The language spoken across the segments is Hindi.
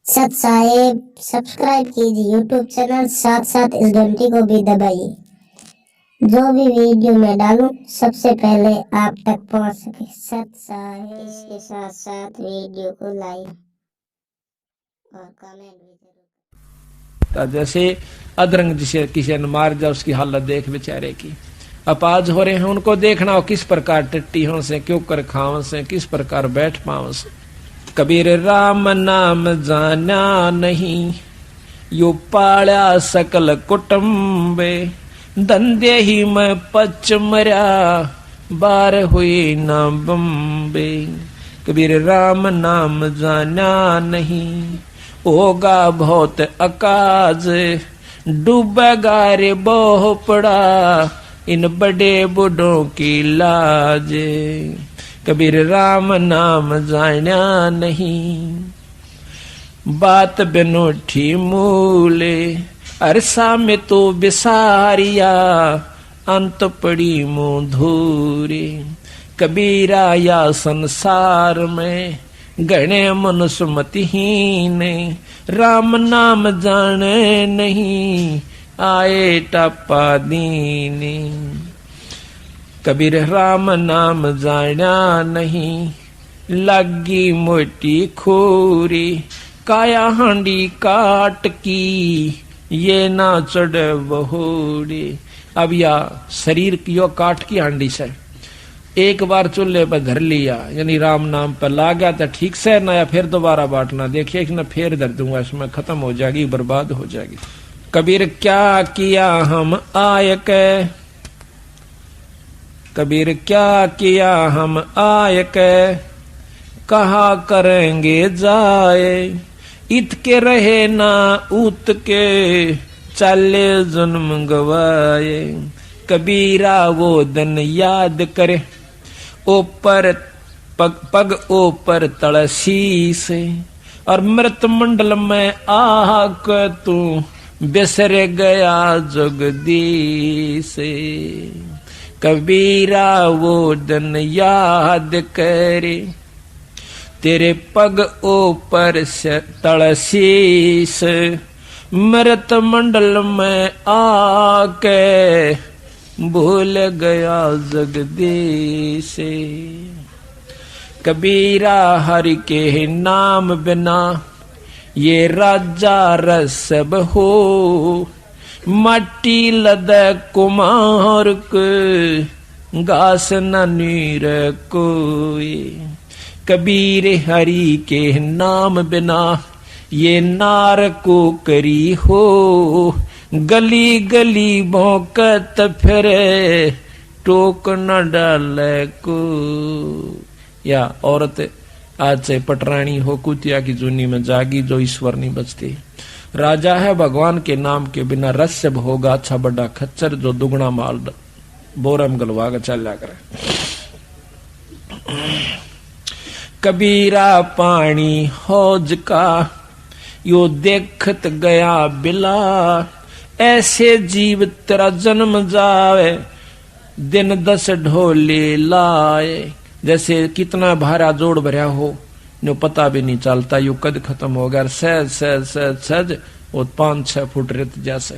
सत साहेब सब्सक्राइब कीजिए यूट्यूब चैनल, साथ साथ इस घंटी को भी दबाइए। जो भी वीडियो मैं डालूं सबसे पहले आप तक पहुंच सके। सत साहेब इसके साथ साथ वीडियो को लाइक और कमेंट भी जरूर। जैसे अदरंग जिसे किसी ने मार जा उसकी हालत देख बेचारे की अपाज हो रहे हैं, उनको देखना हो किस प्रकार टट्टी हो से, क्यों कर खाव से, किस प्रकार बैठ पाव से। कबीर राम नाम जाना नहीं, यो पाल्या सकल कुटुंबे, धंधे ही में पच मर्या, बार हुई ना बम्बे। कबीर राम नाम जाना नहीं, होगा बहुत अकाज, डूबेगा रे बहु पड़ा, इन बड़े बूढ़ों की लाज। कबीर राम नाम जाना नहीं, बात बिनोठी मूले, अरसा में तो बिसारिया, अंत पड़ी मुंह धूरे। कबीरा या संसार में गणे मनुष्य मतिहीन, राम नाम जाने नहीं, आए टप्पा दीने। कबीर राम नाम जाना नहीं, लगी मोटी खोरी, काया हांडी काट की, ये ना चढ़ बहोड़ी। अब या शरीर की यो काट की हांडी से एक बार चूल्हे पर धर लिया, यानी राम नाम पर ला गया तो ठीक से, ना या फिर दोबारा बांटना, देखिए कि ना फिर धर दूंगा, इसमें खत्म हो जाएगी, बर्बाद हो जाएगी। कबीर क्या किया हम आय के, कबीर क्या किया हम आय के, कहा करेंगे जाए, इत के रहे ना उत के, चाले जन्म गवाए। कबीरा वो दिन याद करे, ऊपर पग ऊपर तड़सीस, और मृत मंडल में आक तू बिसर गया जगदीश। कबीरा वो दिन याद करे, तेरे पग ऊपर से तड़सीस, मृत मंडल में आके भूल गया जगदीश। कबीरा हरि के नाम बिना, ये राजा रसब हो, मट्टी लद कुमार के, घास न नीर कोई। कबीर हरि के नाम बिना, ये नार को करी हो, गली गली भौंकत फिरे, टोक न डाले को। या औरत आज से पटरानी हो, कुतिया की जूनी में जागी, जो ईश्वर नहीं बचती। राजा है भगवान के नाम के बिना, रस्य होगा अच्छा बड़ा खच्चर, जो दुगना माल बोरम गलवा कर चल करे। कबीरा पानी हौज का, यो देखत गया बिला, ऐसे जीव तेरा जन्म जावे, दिन 10 ढोले लाए। जैसे कितना भारा जोड़ भरा हो, जो पता भी नहीं चलता, यू कद खत्म हो गया, सहज सहज सहज सहज वो 5-6 फुट रेत जैसे,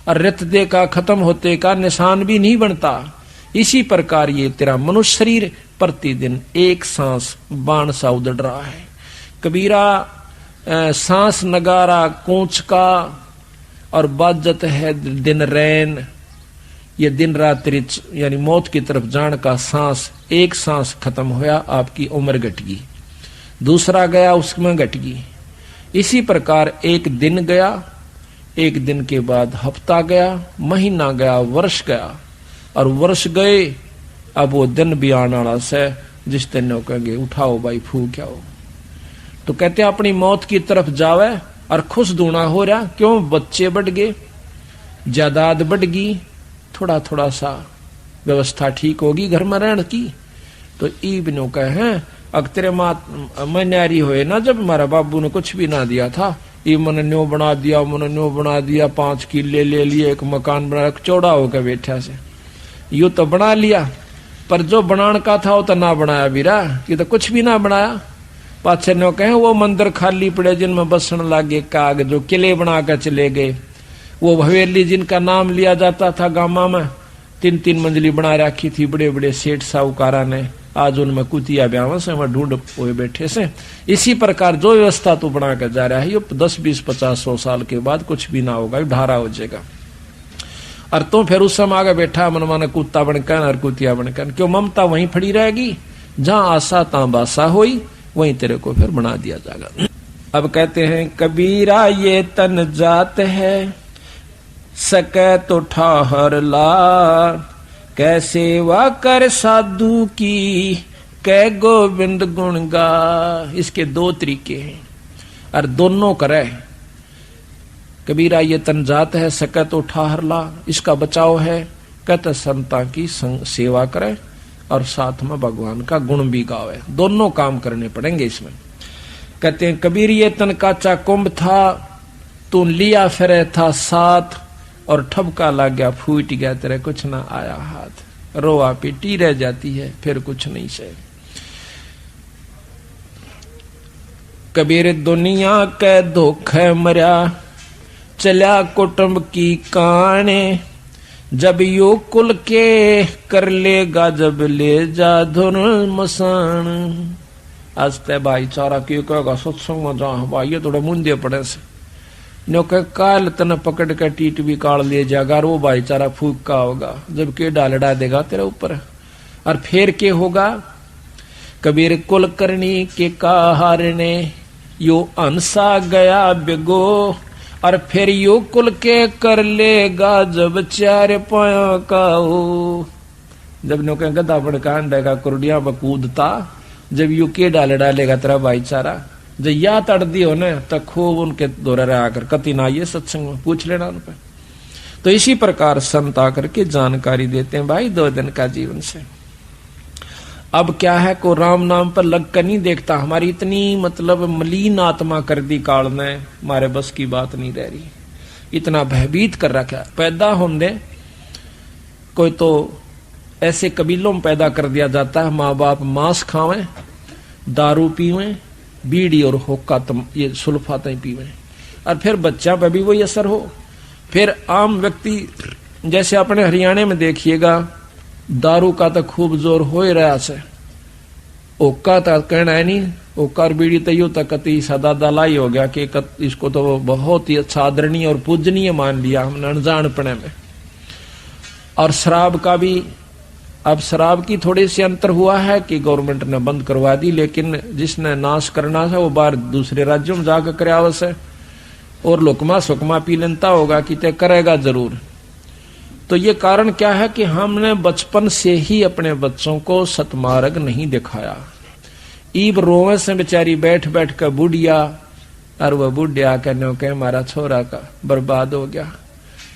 और रेत दे का खत्म होते का निशान भी नहीं बनता। इसी प्रकार ये तेरा मनुष्य शरीर प्रतिदिन एक सांस बाण सा उदड़ रहा है। कबीरा सांस नगारा कूच का, और बाजत है दिन रैन, ये दिन रात्रि यानी मौत की तरफ जान का सांस। एक सांस खत्म होया, आपकी उम्र घट गई, दूसरा गया उसमें घट गई। इसी प्रकार एक दिन गया, एक दिन के बाद हफ्ता गया, महीना गया, वर्ष गया, और वर्ष गए, अब वो दिन भी आने वाला से जिस दिन कहेंगे उठाओ भाई फूक आओ। तो कहते हैं अपनी मौत की तरफ जावे और खुश दूना हो रहा, क्यों? बच्चे बढ़ गए, जायदाद बढ़ गई, थोड़ा थोड़ा सा व्यवस्था ठीक होगी घर में रहने की। तो ईबनों कहे अग तेरे मैं न्यारी हुए ना, जब हमारा बाबू ने कुछ भी ना दिया था, ये मन न्यो बना दिया, मन न्यो बना दिया, 5 किले ले लिए, एक मकान बना, चौड़ा होकर बैठा से, यू तो बना लिया, पर जो बनाने का था वो तो ना बनाया वीरा, ये तो कुछ भी ना बनाया। पाछे नो कहे वो मंदिर खाली पड़े जिनमें बसन लागे काग, जो किले बनाकर चले गए। वो हवेली जिनका नाम लिया जाता था गामा में, 3-3 मंजिली बना रखी थी बड़े बड़े सेठ साहूकारा ने, आज उनमें कुतिया ब्याह से वह ढूंढ हुए बैठे से। इसी प्रकार जो व्यवस्था तू बना कर जा रहा है, ये 10, 20, 50, 100 साल के बाद कुछ भी ना होगा, ढारा हो जाएगा। और तो फिर उस समय आगे बैठा मन माने कुत्ता बनकर और कुतिया बनकर, क्यों ममता वहीं खड़ी रहेगी, जहां आशा ता बासा हुई, वहीं तेरे को फिर बना दिया जाएगा। अब कहते हैं कबीरा ये तन जात है, सके तो ठाहर ला, कै सेवा कर साधु की, कै गोविंद गुण गा। इसके 2 तरीके हैं और दोनों करे। कबीरा ये तन जात है, सके तो ठाहर ला, इसका बचाव है, कहते संता की सेवा करे और साथ में भगवान का गुण भी गावे। दोनों काम करने पड़ेंगे इसमें। कहते हैं कबीर ये तन काचा कुंभ था, तू लिया फिरे था साथ, और ठबका लग गया फूट गया तेरे कुछ ना आया हाथ। रोआ पीटी रह जाती है फिर कुछ नहीं से। कबीर दुनिया के धोखे मरिया, चल्या कुटुंब की काने, जब यो कुल के कर लेगा जब ले जा धुन मसान। आज ते भाईचारा क्यों कहेगा सत्संग में जा भाई, ये थोड़ा मुंदे पड़े से नो के काल तन पकड़ के टीट भी काल ले जाएगा, वो भाईचारा फूक का होगा जब के डालडा देगा तेरे ऊपर। और फिर के होगा, कबीर कुल करनी के काहारने, यो अंसा गया बिगो, और फिर यो कुल के कर लेगा जब 4 पाया का हो। जब नो के गधा बड़का अंडेगा कुर्डिया बकूदता, जब यू के डालेगा तेरा भाईचारा, जब या तड़ दी हो न तो खूब उनके दौरे आकर कति ना ये सत्संग में पूछ लेना उन पर। तो इसी प्रकार संत आकर के जानकारी देते हैं भाई 2 दिन का जीवन से। अब क्या है को राम नाम पर लग कर नहीं देखता, हमारी इतनी मतलब मलिन आत्मा कर दी काल ने, हमारे बस की बात नहीं रह रही, इतना भयभीत कर रखा। पैदा होने कोई तो ऐसे कबीलों में पैदा कर दिया जाता है, माँ बाप मांस खावें, दारू पीवें, बीड़ी और हुक्का ये सुल्फातें पीवें, और फिर बच्चा पर भी वही असर हो। फिर आम व्यक्ति जैसे अपने हरियाणा में देखिएगा, दारू का तो खूब जोर हो ही रहा से, हुक्का तो कहना है नहीं, हुक्का और बीड़ी तो यूं तक कति सदा दलाई हो गया कि इसको तो बहुत ही अच्छा आदरणीय और पूजनीय मान लिया हमने अनजानपने में। और शराब का भी, अब शराब की थोड़ी सी अंतर हुआ है कि गवर्नमेंट ने बंद करवा दी, लेकिन जिसने नाश करना है वो बाहर दूसरे राज्यों में जाकर करे आवश्य है, और लुकमा सुकमा पी लेता होगा कि तय करेगा जरूर। तो ये कारण क्या है कि हमने बचपन से ही अपने बच्चों को सतमार्ग नहीं दिखाया। ईब रोवे से बेचारी बैठ बैठ कर बुढ़िया, और वह बुढ़िया कहने के हमारा छोरा का बर्बाद हो गया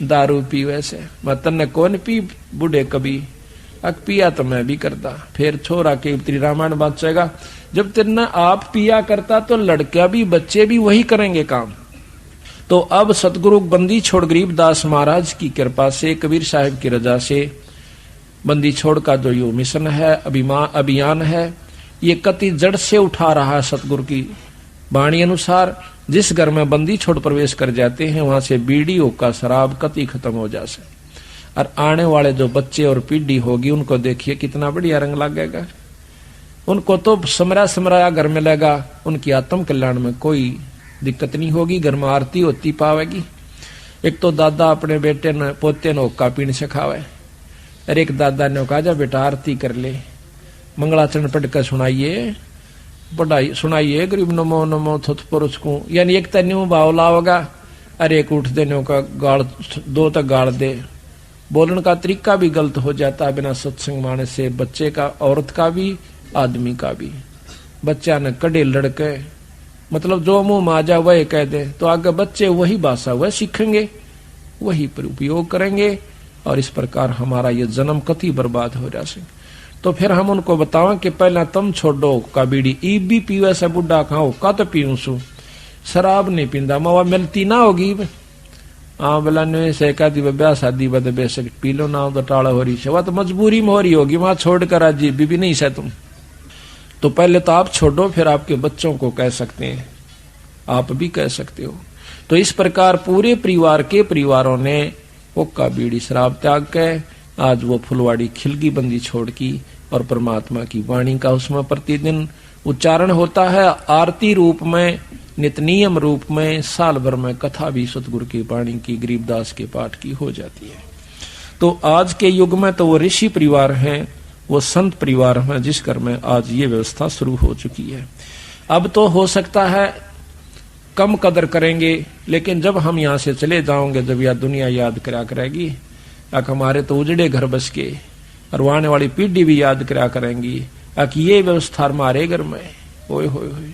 दारू पीवे से। मतन ने कौन पी बूढ़े कभी, अक पिया तो मैं भी करता, फिर छोरा के तेरी रामायण बाचेगा। जब तेरना आप पिया करता तो लड़का भी बच्चे भी वही करेंगे काम। तो अब सतगुरु बंदी छोड़ गरीबदास महाराज की कृपा से, कबीर साहिब की रजा से बंदी छोड़ का जो यो मिशन है, अभियान है, ये कति जड़ से उठा रहा है। सतगुरु की वाणी अनुसार जिस घर में बंदी छोड़ प्रवेश कर जाते हैं वहां से बीड़ी हुक्का शराब कति खत्म हो जाए। और आने वाले जो बच्चे और पीढ़ी होगी उनको देखिए कितना बढ़िया रंग लगेगा। उनको तो समराया घर में लगेगा, उनकी आत्म कल्याण में कोई दिक्कत नहीं होगी, घर में आरती होती पावेगी। एक तो दादा अपने बेटे ने पोते ने हुक्का पीने सिखावे, और एक दादा ने कहा जा बेटा आरती कर ले, मंगलाचरण पढ़ कर सुनाइए, पढ़ाई सुनाइए, गरीब नमो नमो थुत पुरुष को, यानी एक तन्यू भाव लाओगा, अरे एक उठ देने का गाड़ 2 तक गाड़ दे। बोलने का तरीका भी गलत हो जाता है बिना सत्संग माने से, बच्चे का, औरत का भी, आदमी का भी। बच्चा ने कड़े लड़के मतलब जो मुंह माजा वह कह दे, तो आगे बच्चे वही भाषा वह सीखेंगे, वही पर उपयोग करेंगे, और इस प्रकार हमारा ये जन्म कति बर्बाद हो जाए। तो फिर हम उनको बताओ कि पहला तुम छोड़ो का बीड़ी, ईब भी पीवे से बुढ़ा खाओ का तो पीऊं सु, शराब नहीं पींदा, मवा मिलती ना होगी। हाँ बोला ने से कहती ब्याह शादी बद बेशक पी लो ना, तो टाड़ा हो रही है, वह तो मजबूरी में हो रही होगी, वहां छोड़ कर आज बीबी नहीं से तुम। तो पहले तो आप छोड़ो, फिर आपके बच्चों को कह सकते हैं, आप भी कह सकते हो। तो इस प्रकार पूरे परिवार के परिवारों ने हुक्का बीड़ी शराब त्याग के आज वो फुलवाड़ी खिलगी बंदी छोड़ की और परमात्मा की वाणी का उसमें प्रतिदिन उच्चारण होता है। आरती रूप में, नितनियम रूप में, साल भर में कथा भी सतगुरु की वाणी की, गरीबदास के पाठ की हो जाती है। तो आज के युग में तो वो ऋषि परिवार हैं, वो संत परिवार हैं, जिस घर में आज ये व्यवस्था शुरू हो चुकी है। अब तो हो सकता है कम कदर करेंगे, लेकिन जब हम यहाँ से चले जाओगे, जब यह दुनिया याद करा करेगी, हमारे तो उजड़े घर बस के, और आने वाली पीढ़ी भी याद करा करेंगी कि ये व्यवस्था हमारे घर में होए होए होए।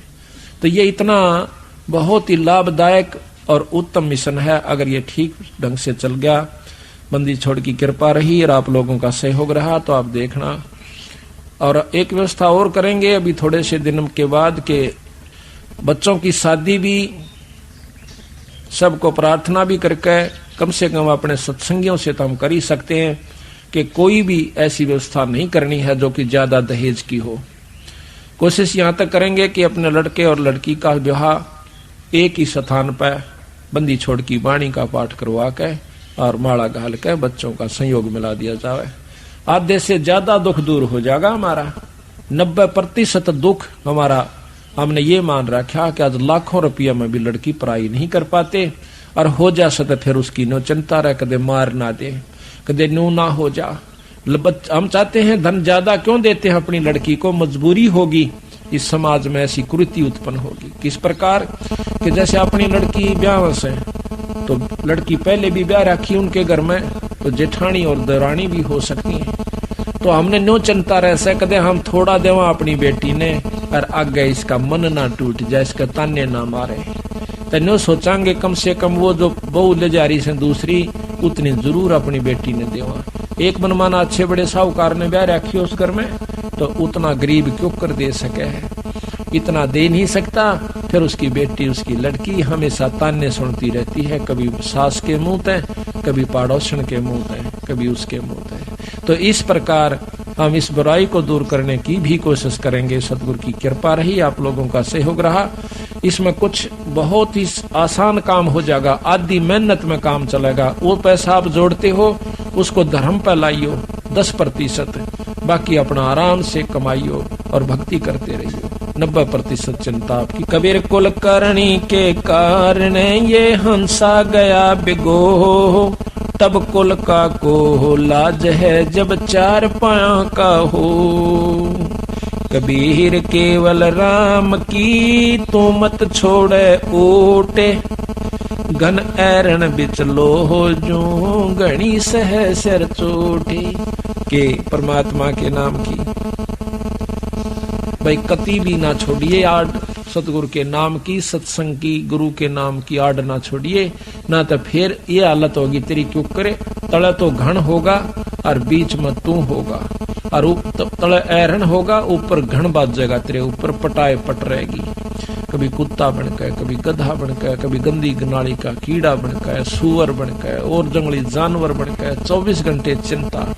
तो ये इतना बहुत ही लाभदायक और उत्तम मिशन है। अगर ये ठीक ढंग से चल गया, बंदी छोड़ की कृपा रही और आप लोगों का सहयोग रहा, तो आप देखना। और एक व्यवस्था और करेंगे अभी थोड़े से दिन के बाद के बच्चों की शादी भी सबको प्रार्थना भी करके कम से कम अपने सत्संगियों से तो हम कर ही सकते हैं कि कोई भी ऐसी व्यवस्था नहीं करनी है जो कि ज्यादा दहेज की हो। कोशिश यहाँ तक करेंगे कि अपने लड़के और लड़की का विवाह एक ही स्थान पर बंदी छोड़ की वाणी का पाठ करवा के और माला घाल के बच्चों का संयोग मिला दिया जाए। आधे से ज्यादा दुख दूर हो जाएगा हमारा। 90% दुख हमारा हमने ये मान रखा कि आज लाखों रुपया में भी लड़की पढ़ाई नहीं कर पाते, और हो जा सके फिर उसकी नो चिंता रहे, कदे मार ना दे, कदे नू ना हो जा। हम चाहते हैं धन ज्यादा क्यों देते हैं अपनी लड़की को, मजबूरी होगी, इस समाज में ऐसी कुरीति उत्पन्न होगी। किस प्रकार कि जैसे अपनी लड़की ब्याह से, तो लड़की पहले भी ब्याह रखी उनके घर में, तो जेठानी और दरानी भी हो सकती है। तो हमने नो चिंता रह से कदे हम थोड़ा देवा अपनी बेटी ने, और आगे इसका मन ना टूट जाए, इसका ताने ना मारे। तो सोचांगे कम से कम वो जो बहू ले जा रही से दूसरी, उतनी जरूर अपनी बेटी ने देवा। एक मनमाना अच्छे बड़े साहूकार ने ब्याह रखी उस घर में, तो उतना गरीब क्यों कर दे सके है, इतना दे नहीं सकता। फिर उसकी बेटी, उसकी लड़की हमेशा ताने सुनती रहती है, कभी सास के मुंह ते, कभी पड़ोसन के मुंह ते, कभी उसके मुंह ते। तो इस प्रकार हम इस बुराई को दूर करने की भी कोशिश करेंगे। सतगुरु की कृपा रही, आप लोगों का सहयोग रहा। इसमें कुछ बहुत ही आसान काम हो जाएगा, आधी मेहनत में काम चलेगा। वो पैसा आप जोड़ते हो, उसको धर्म पर लाइयो 10%, बाकी अपना आराम से कमाइयो और भक्ति करते रहियो। 90% चिंता आपकी। कबीर कुल करणी के कारण ये हंसा गया बिगो, तब कुल का को लाज है जब 4 पाया का हो। कबीर केवल राम की तू मत छोड़े ओटे, घन ऐरण बिच लो जो घनी सह सिर चोटे। के परमात्मा के नाम की भाई कति भी ना छोड़िए आड़, सतगुरु के नाम की, सत्संग की, गुरु के नाम की आड़ ना छोड़िए, ना तो फिर ये हालत होगी तेरी क्यों करे। तले तो घन होगा और बीच में तू होगा, और तले ऐरण होगा, ऊपर घन बाजेगा तेरे ऊपर, पटाए पट रहेगी। कभी कुत्ता बनकर, कभी गधा बनकर, कभी गंदी नाली का कीड़ा बनकर, सुअर बनकर और जंगली जानवर बनकर, 24 घंटे चिंता।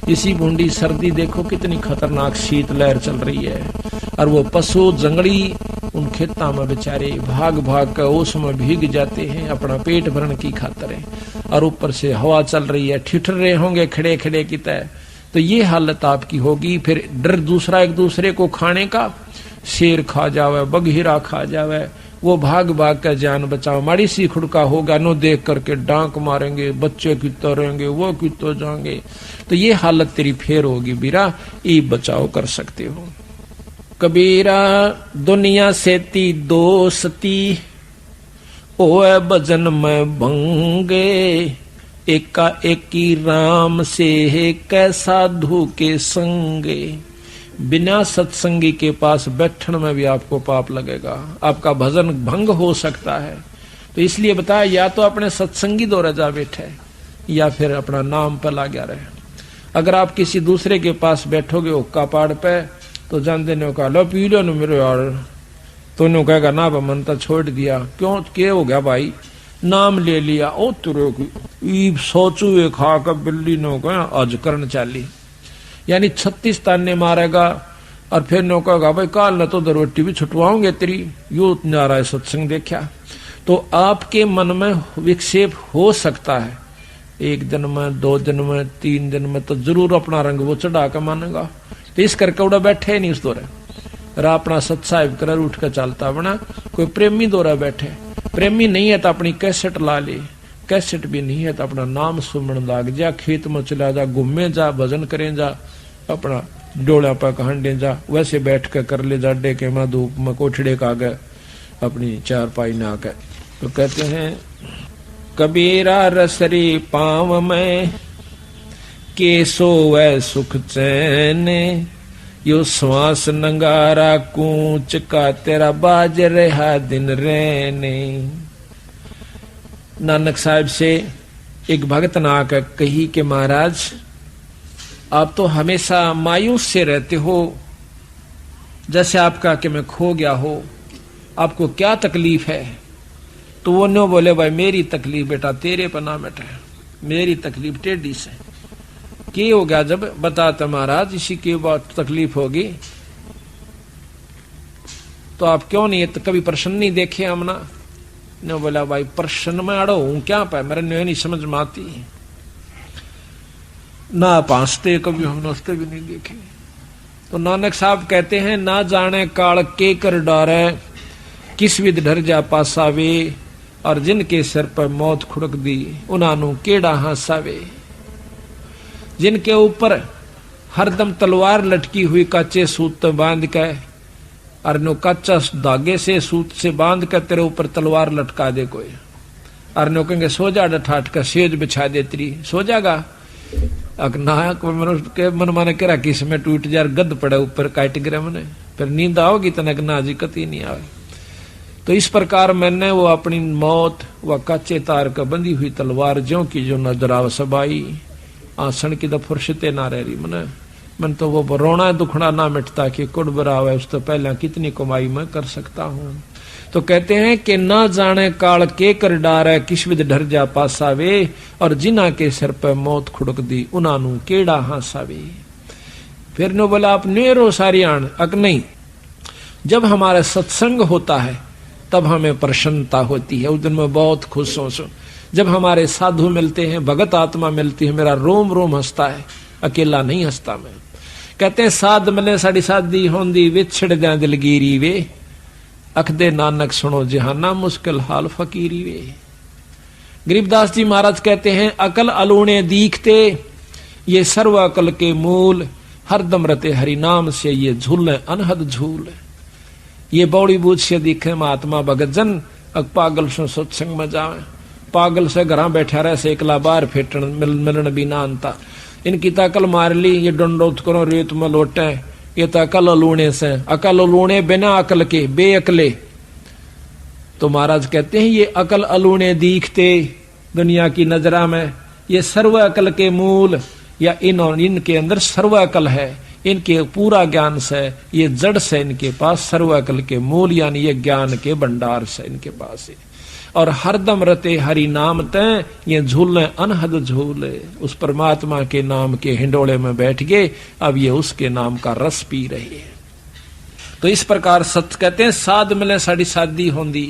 इसी बूंदी सर्दी देखो कितनी खतरनाक शीत लहर चल रही है, और वो पशु जंगली उन खेतों में बेचारे भाग भाग कर ओस में भीग जाते हैं अपना पेट भरने की खातिर, और ऊपर से हवा चल रही है, ठिठुर रहे होंगे खड़े खड़े की तरह। तो ये हालत आपकी होगी। फिर डर दूसरा एक दूसरे को खाने का, शेर खा जावे, बघीरा खा जावे, वो भाग भाग कर जान बचाओ। माड़ी सी खुड़का होगा, नो देख करके डांक मारेंगे, बच्चे कितो रहेंगे, वो कितो जाएंगे। तो ये हालत तेरी फेर होगी बीरा, ये बचाव कर सकते हो। कबीरा दुनिया से ती दोस्ती, ओए भजन में भंगे, एका एकी राम से कै साधु के संगे। बिना सत्संगी के पास बैठन में भी आपको पाप लगेगा, आपका भजन भंग हो सकता है। तो इसलिए बताया, या तो अपने सत्संगी दौरा जा बैठे, या फिर अपना नाम पर लगा रहे। अगर आप किसी दूसरे के पास बैठोगे हुक्का पाड़ पे, तो जान देने का लो पी लो न मेरे यार, तो उन्होंने कहेगा ना मन तो छोड़ दिया। क्यों क्या हो गया भाई, नाम ले लिया, ओ तुरे की सोचू खा कर बिल्ली नो कहा आज करण चाली, यानी 36 ताने मारेगा, और फिर नो कहेगा भाई काल न तो रोटी भी छुटवाओगे तेरी, यो नारा सत्संग देखा। तो आपके मन में विक्षेप हो सकता है, 1 दिन में, 2 दिन में, 3 दिन में, तो जरूर अपना रंग वो चढ़ा कर मानेगा। तो इस करके उड़ा बैठे नहीं उस दौरे, अपना सत्साहिब कर उठ कर चलता बना। कोई प्रेमी दौरा बैठे, प्रेमी नहीं है तो अपनी कैसेट ला ले, कैसेट भी नहीं है तो अपना नाम सुमन लाग जा, खेत में चला जा, घूमे जा, भजन करें जा, अपना डोला पर कहंडे जा, वैसे बैठ कर कर ले जा, डे के में धूप में कोठड़े का गए अपनी चारपाई ना कर। तो कहते हैं कबीरा रसरी पाँव में के सोवे सुख चैन, यो श्वास नंगारा कूच का तेरा बाज रहा दिन रहने। नानक साहब से एक भगत ने आकर कही कि महाराज आप तो हमेशा मायूस से रहते हो, जैसे आपका कि मैं खो गया हो, आपको क्या तकलीफ है? तो वो नो बोले भाई मेरी तकलीफ बेटा तेरे पर ना बैठे, मेरी तकलीफ टेढ़ी से। क्या हो गया? जब बताते महाराज इसी की बात तकलीफ होगी तो आप क्यों नहीं, तो कभी प्रश्न नहीं देखे हमना? ने बोला भाई प्रश्न में अड़ो हूं क्या पे, मेरे नहीं समझ में आती, ना आप हंसते कभी हम हंसते भी नहीं देखे। तो नानक साहब कहते हैं ना जाने काल के कर डारे, किस विध डर जा पासावे, और जिनके सिर पर मौत खुड़क दी उन्हां केड़ा हंसावे। जिनके ऊपर हरदम तलवार लटकी हुई काचे सूत बांध के, और नो कच्चा धागे से सूत से बांध कर तेरे ऊपर तलवार लटका दे कोई, और नो कहेंगे सो जा ठाट का सेज बिछा दे तेरी, सो जागा। नायक मनुष्य के मन माने करा किस में टूट जा, गद पड़े ऊपर काट गिरे मने, फिर नींद आओगी तनक ना जी कती नहीं आवे। तो इस प्रकार मैंने वो अपनी मौत व कच्चे तार का बंधी हुई तलवार ज्यों की जो नजराव सबाई, आसन की तो फुर्सते ना रह रही मन तो वो रोना दुखना ना मिटता कि कुड़ बराव है, उस तो पहले कितनी कमाई मैं कर सकता हूं। तो कहते हैं कि ना जाने काल के कर डारे, किस विध डर जा पासावे, और जिना के सिर पर मौत खुड़क दी उन्हां केड़ा हंसावे। फिर नो बोला आप नेरो सारियाण अक नहीं, जब हमारा सत्संग होता है तब हमें प्रसन्नता होती है, उस दिन मैं बहुत खुश हूं। जब हमारे साधु मिलते हैं, भगत आत्मा मिलती है, मेरा रोम रोम हंसता है, अकेला नहीं हंसता मैं। कहते हैं साध मिले साड़ी शादी होंदी, विछड़ जा दिलगीरी वे, अखदे नानक सुनो जहाना मुश्किल हाल फकीरी वे। गरीबदास जी महाराज कहते हैं अकल अलूणे दीखते, ये सर्व अकल के मूल, हरदम रते हरि नाम से ये झूले अनहद झूल। ये बौड़ी बूझ से दिखे महात्मा भगत जन, पागल से सत्संग में जावे, पागल से घर बैठा रहे से एकला बार फेटन मिलन बिना अंता। इनकी तकल मार ली, ये डंडोत करो रेत में लोटे, ये तो अकल लूणे से, अकल लूणे बिना अकल के बेअकले। तो महाराज कहते हैं ये अकल अलूणे दीखते दुनिया की नजरा में, ये सर्व अकल के मूल, या इनके अंदर सर्व अकल है, इनके पूरा ज्ञान से, ये जड़ से इनके पास सर्व अकल के मूल, यानी ये ज्ञान के भंडार से इनके पास है। और हरदम रते हरि नाम तय, ये झूले अनहद झूले, उस परमात्मा के नाम के हिंडोले में बैठ गए, अब ये उसके नाम का रस पी रहे हैं। तो इस प्रकार सत्य कहते हैं साध मिले साड़ी शादी होंदी,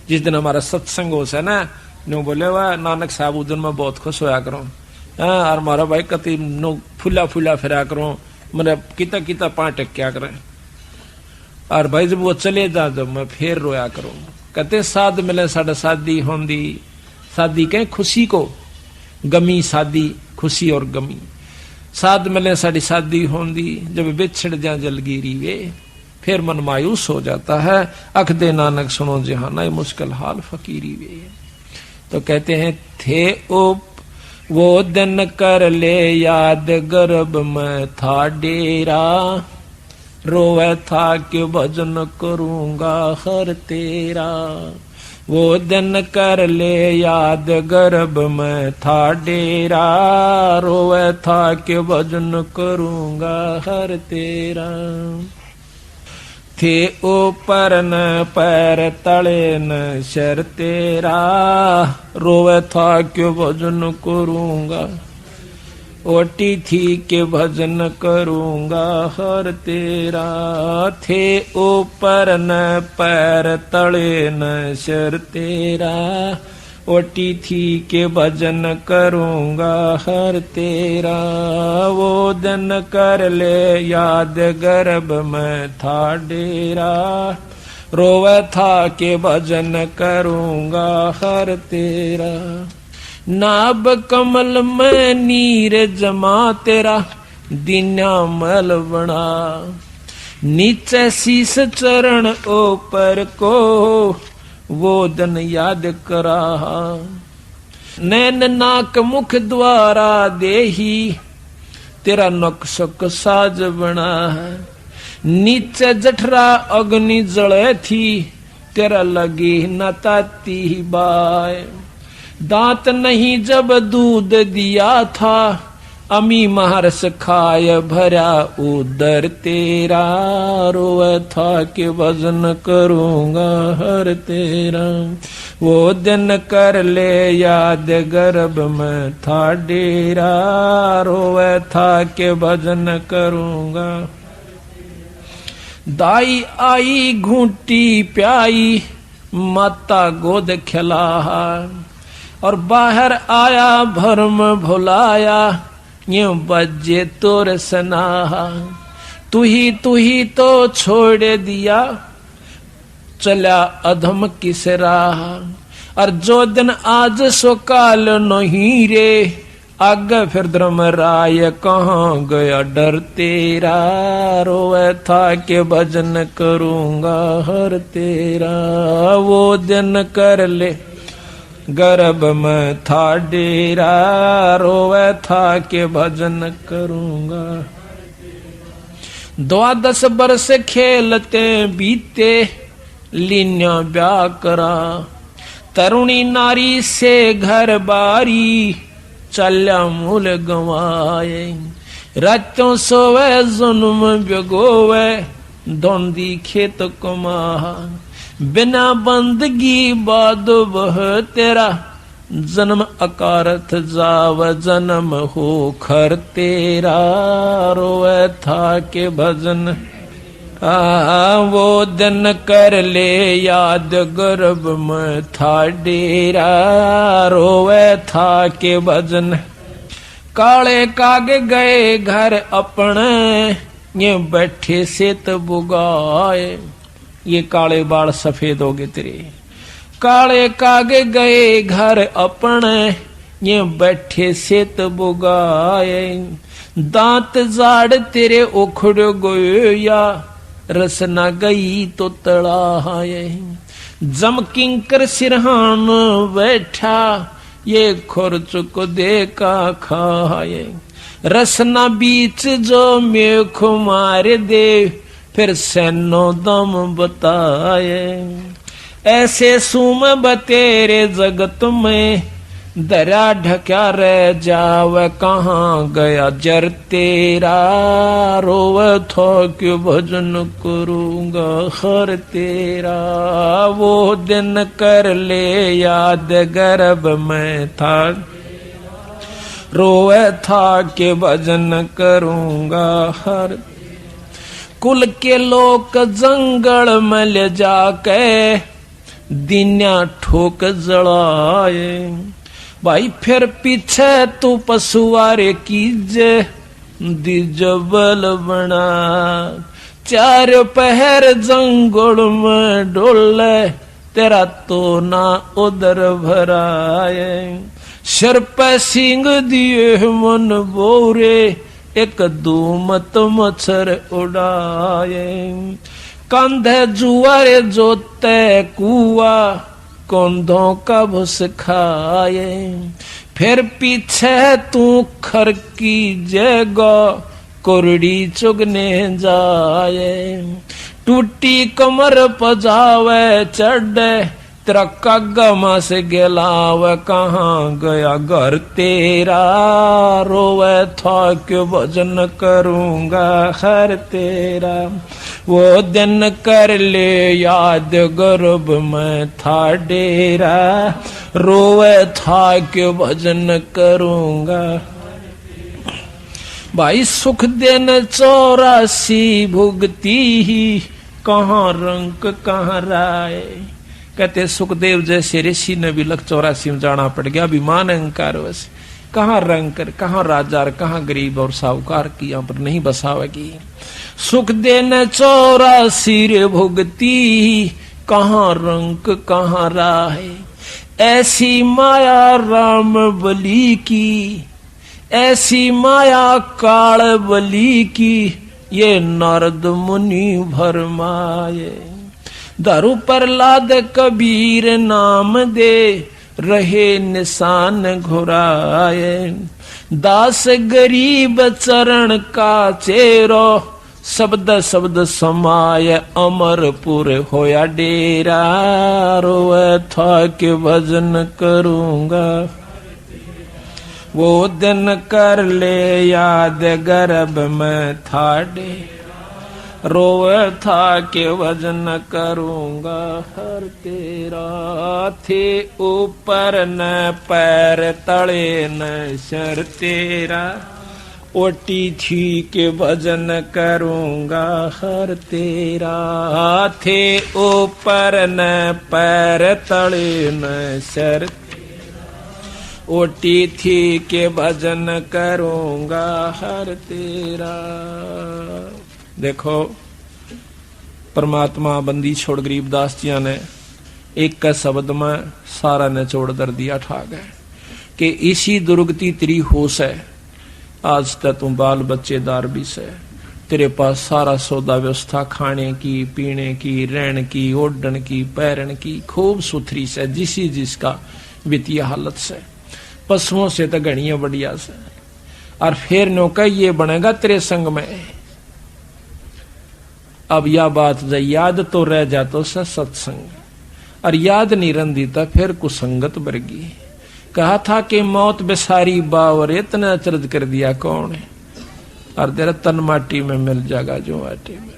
जिस दिन हमारा सत्संग हो से ना, नो बोले वाह नानक साहब उस दिन में बहुत खुश होया करो, और मारा भाई कति नो फुला फुला फिरा करो, मैंने किता किता पांच क्या करें, और भाई जब वो चले जा जब मैं फिर रोया करूं। कहते साध मिले साढ़े शादी होंदी, शादी कहें खुशी को, गमी शादी, खुशी और गमी। साध मिले साड़ी शादी होंदी, जब बिछड़ जा जलगीरी वे, फिर मन मायूस हो जाता है, अख दे नानक सुनो जहाना मुश्किल हाल फकीरी वे। तो कहते हैं थे उप वो दिन कर ले याद, गर्भ में था डेरा, रोवे था कि भजन करूंगा हर तेरा। वो दिन कर ले याद, गर्भ में था डेरा, रोवे था कि भजन करूंगा हर तेरा। थे ऊपर न पैर तले न शर तेरा, रोवे था कि भजन करूंगा। ओटी थी के भजन करूंगा हर तेरा। थे ऊपर न पैर तले न सिर तेरा, ओटी थी के भजन करूंगा हर तेरा। वो दिन कर ले याद गर्भ में था डेरा, रोवे था के भजन करूंगा हर तेरा। नाभ कमल में नीर जमा तेरा, दीना मल बना। नीचे शीस चरण ऊपर को, वो दिन याद करा। नैन नाक मुख द्वारा देही, तेरा नक्शक साज बना। नीचे जठरा अग्नि जले थी, तेरा लगी न ताती बाय। दांत नहीं जब दूध दिया था, अमी महर्ष खाय भरा उदर तेरा। रोए था के भजन करूंगा हर तेरा। वो दिन कर ले याद गर्भ में था डेरा, रोए था के भजन करूंगा। दाई आई घूंटी प्याई, माता गोद खिला। और बाहर आया भरम भुलाया, यूं बजे तोर सनाहा। तू ही तो छोड़ दिया, चला अधम किस राह। और जो दिन आज सो काल नहीं रे, आगे फिर धर्म राय कहाँ गया डर तेरा। रोए था के भजन करूंगा हर तेरा। वो दिन कर ले गर्भ में था डेरा, रोवे था के भजन करूंगा। 12 बरस खेलते बीते, लीन्या ब्याह करा। तरुणी नारी से घर बारी, चल्या मूल गवाए। रातों सोवे जुल्म बिगोवे, धोंदी खेत कमा। बिना बंदगी बाद वह तेरा, जन्म अकारथ जाव जन्म हो खर तेरा। रोए था के भजन वो दिन कर ले याद गर्भ में था डेरा। रोए था के भजन। काले कागे गए घर अपने, ये बैठे से तो बुगाए। ये काले बाल सफेद हो गए तेरे। काले कागे गए घर अपने, ये बैठे से तो बुगाए। दांत जाड़ तेरे उखड़ गए या, रसना गई तो तड़ाए। जम किंकर सिरहान बैठा, ये खुरच को देखा खाए। रसना बीच जो मेख मार दे, फिर सैनो दम बताए। ऐसे सुम बतेरे जगत में, दरा ढक्या रह जाव कहाँ गया जर तेरा। रोव थो क्यों भजन करूंगा हर तेरा। वो दिन कर ले याद गर्भ में था, रोवे था के भजन करूंगा हर। कुल के लोग जंगल में ले जाके, दिन्या ठोक जड़ाए। भाई फिर पीछे तू पशुआरे कीजे, दिजबल बना। चार पहर जंगल में डोले, तेरा तो ना उधर भराए। सिर पे सिंग दिए मन बोरे, एक दूमत मच्छर उड़ाए। कंधे जुआरे जोते कुआ, कंधों का भुस खाए। फिर पीछे तू खर की जगह, कोरड़ी चुगने जाए। टूटी कमर पजावे चढ़े, तेरा कागमा से गेलाव कहाँ गया घर तेरा। रोवे था क्यों भजन करूंगा हर तेरा। वो दिन कर ले याद गर्भ में था डेरा। रोवे था क्यों भजन करूंगा। भाई सुख दिन 84 भुगती ही, कहाँ रंक कहाँ राय। कहते सुखदेव जैसे ऋषि ने भी 84 में जाना पड़ गया, अभिमान अहंकार वैसे कहाँ रंक कहाँ राजा कहाँ गरीब और साहूकार की यहाँ पर नहीं बसावेगी। सुख देन 84 भुगती, कहाँ रंक कहाँ राह। ऐसी माया राम बली की, ऐसी माया काल बली की, ये नारद मुनि भरमाए। दारू प्रहलाद कबीर नाम दे, रहे निशान घुराए। दास गरीब चरण का चेरो, शब्द शब्द समाय अमरपुर होया डेरा। रोए था के भजन करूंगा, वो दिन कर ले याद गर्भ में था डेरा। रोए था के भजन करूंगा हर तेरा। थे ऊपर न पैर तले न सर तेरा, ओटी थी के भजन करूंगा हर तेरा। थे ऊपर न पैर तले न सर, ओटी थी के भजन करूंगा हर तेरा। देखो परमात्मा बंदी छोड़ गरीबदास जी ने एक का शब्द में सारा ने छोड़ दर दिया ठा गए कि इसी दुर्गति तेरी होश है। आज तक तू बाल बच्चेदार भी से, तेरे पास सारा सौदा व्यवस्था खाने की पीने की रहने की ओढ़न की पैरन की खूब सुथरी से, जिसी जिसका वित्तीय हालत से, पशुओं से तो घड़ियां बढ़िया से। और फिर नौका ये बनेगा तेरे संग में। अब यह बात याद तो रह जातो से सत्संग, और याद नहीं रंदी तो फिर कुसंगत बरगी। कहा था कि मौत बेसारी बावर, इतना अचरज कर दिया कौन है, और तेरा तन माटी में मिल जाएगा जो माटी में।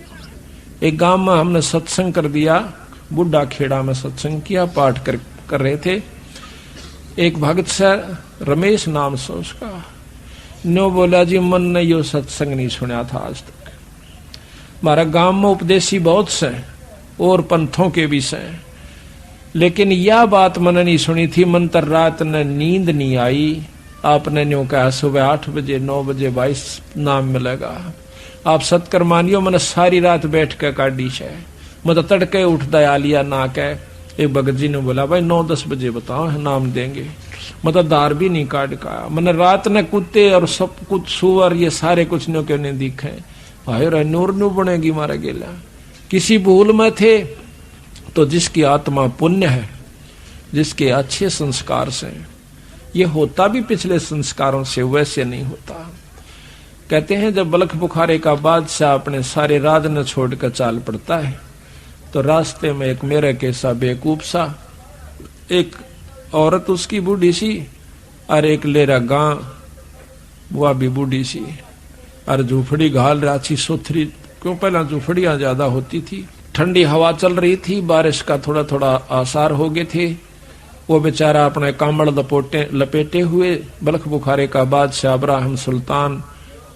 एक गांव में हमने सत्संग कर दिया, बुढ़ा खेड़ा में सत्संग किया, पाठ कर रहे थे। एक भगत से रमेश नाम से उसका, नो बोला जी मन ने यो सत्संग नहीं सुना था आज तक। हमारा गांव में उपदेशी बहुत से और पंथों के भी से, लेकिन यह बात मैंने नहीं सुनी थी। मन तर रात ने नींद नहीं आई। आपने न्यू कहा सुबह 8 बजे 9 बजे 22 नाम मिलेगा। आप सत्कर मानियो, मैंने सारी रात बैठ कर काटी है। मैं तो तड़के उठता आ लिया ना कह। एक भगत जी ने बोला भाई 9-10 बजे बताओ नाम देंगे। मैं तो दार भी नहीं काट का। मैंने रात ने कुत्ते और सब कुछ सुअर ये सारे कुछ न्यू क्यों नहीं दिखे। भाई रे नूर न्यू बनेगी मारा गेला। किसी भूल में थे तो जिसकी आत्मा पुण्य है, जिसके अच्छे संस्कार से, ये होता भी पिछले संस्कारों से, वैसे नहीं होता। कहते हैं जब बलख बुखारे का बादशाह अपने सारे राज न छोड़कर चाल पड़ता है तो रास्ते में एक मेरे के सा बेवकूफ सा, एक औरत उसकी बूढ़ी सी और एक लेरा गां वह भी बूढ़ी सी, और झूपड़ी घाल राची सुथरी, क्यों पहला झूपड़ियां ज्यादा होती थी। ठंडी हवा चल रही थी, बारिश का थोड़ा थोड़ा आसार हो गए थे। वो बेचारा अपने कामड़ लपेटे हुए बलख बुखारे का बादशाह अब्राहम सुल्तान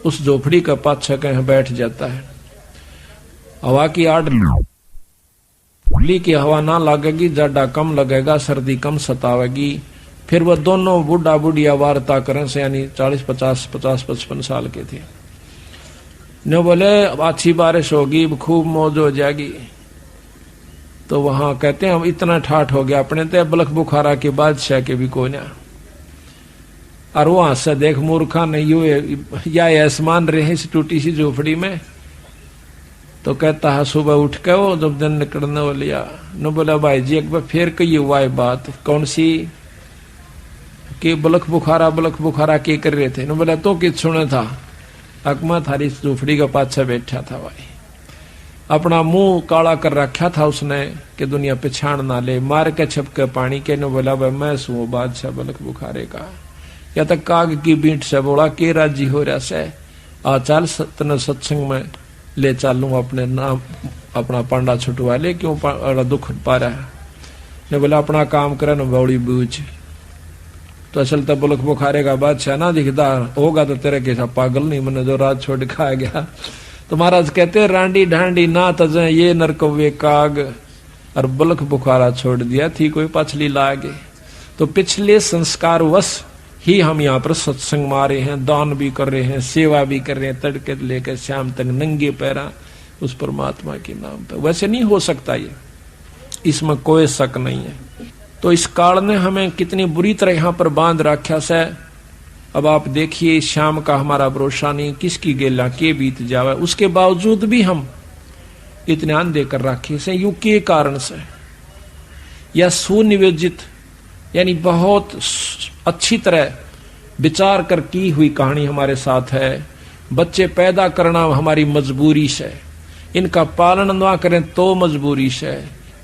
उस झोपड़ी का पाछा कहीं बैठ जाता है। हवा की आड़ की हवा ना लगेगी, जाडा कम लगेगा, सर्दी कम सतावेगी। फिर वह दोनों बूढ़ा बुढ़िया वार्ता करें से, यानी 40-50-55 साल के थे। ने बोले अच्छी बारिश होगी, खूब मौज हो जाएगी। तो वहां कहते हैं हम इतना ठाठ हो गया अपने ते बलख बुखारा के बादशाह के भी कोई ना। और वहां से देख मूर्खा नहीं हुए या आसमान रहे इस टूटी सी झोपड़ी में। तो कहता है सुबह उठ के वो जब दिन निकलने वो लिया न बोला भाई जी एक बार फिर कही हुआ है बात कौन सी कि बलख बुखारा के कर रहे थे। न बोला तो कित सुने था, अकमा थारी झोपड़ी का पाछा बैठा था भाई, अपना मुंह काला कर रखा था उसने कि दुनिया पिछाड़ ना ले, मार के छपके पानी के। न बोला भाई मैं सू बादशाह बलख बुखारे का, या तक काग की बीट से बोला के राजी हो रहा से आ चल तने सत्संग में ले चालू, अपने नाम अपना पांडा छुटवा ले, क्यों दुख पा रहा है। ने बोला अपना काम करे न बौड़ी बूझ। तो असल तो बुलक बुखारे का बादशाह ना दिखता होगा तो तेरे के साथ पागल नहीं मैंने जो रात छोड़ के आ गया। तो महाराज कहते रांडी ढांडी ना तजे ये नरकवे काग, और बुलक बुखारा छोड़ दिया थी कोई पछली लागे। तो पिछले संस्कार वश ही हम यहाँ पर सत्संग मारे हैं, दान भी कर रहे हैं, सेवा भी कर रहे हैं, तड़के लेकर शाम तक नंगे पैरा उस परमात्मा के नाम पे। वैसे नहीं हो सकता ये, इसमें कोई शक नहीं है। तो इस काल ने हमें कितनी बुरी तरह यहाँ पर बांध रखा से। अब आप देखिए शाम का हमारा भरोसा नहीं, किसकी गेला के बीत जावे, उसके बावजूद भी हम इतने अंधे कर रखे से यू के कारण से, या सुनियोजित यानी बहुत अच्छी तरह विचार कर की हुई कहानी हमारे साथ है। बच्चे पैदा करना हमारी मजबूरी से, इनका पालन ना करें तो मजबूरी से,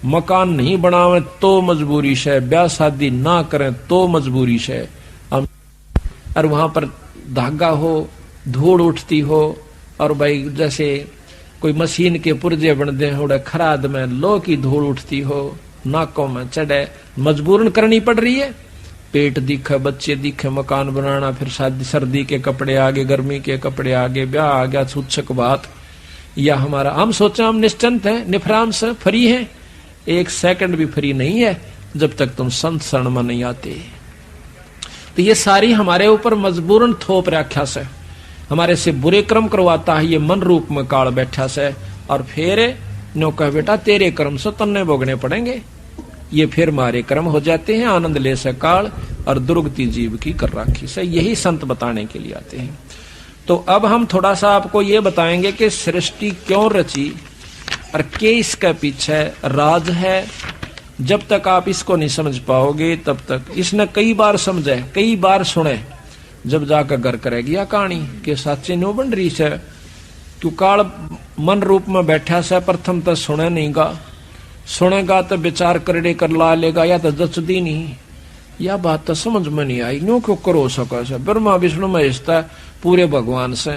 मकान नहीं बनावे तो मजबूरी से, ब्याह शादी ना करें तो मजबूरी से। और वहां पर धागा हो, धूड़ उठती हो, और भाई जैसे कोई मशीन के पुर्जे बनते हो, खराद में लो की धूड़ उठती हो, नाकों में चढ़े, मजबूरन करनी पड़ रही है। पेट दिखे, बच्चे दिखे, मकान बनाना, फिर शादी, सर्दी के कपड़े आगे, गर्मी के कपड़े आगे, ब्याह आ गया, छुच्छक बात। या हमारा हम सोचे हम निश्चिंत हैं, निफराम से फ्री हैं, एक सेकंड भी फ्री नहीं है जब तक तुम संत शरण में नहीं आते। तो ये सारी हमारे ऊपर मजबूरन थोप रखा से, हमारे से बुरे कर्म करवाता है ये मन रूप में काल बैठा से। और फिर नो कह बेटा तेरे कर्म से तन्ने भोगने पड़ेंगे, ये फिर मारे कर्म हो जाते हैं। आनंद ले से काल और दुर्गति जीव की कर राखी से, यही संत बताने के लिए आते हैं। तो अब हम थोड़ा सा आपको ये बताएंगे कि सृष्टि क्यों रची और के इसके पीछे राज है। जब तक आप इसको नहीं समझ पाओगे तब तक, इसने कई बार समझे, कई बार सुने, जब जाकर घर करेगी कहानी के साचे नो बन रही से। क्यों काल मन रूप में बैठा से, प्रथम तो सुने नहीं गा, सुनेगा तो विचार करड़े कर ला लेगा, या तो जचदी नहीं, या बात तो समझ में नहीं आई। नो क्यों करो सको से, ब्रह्मा विष्णु महेश पूरे भगवान से,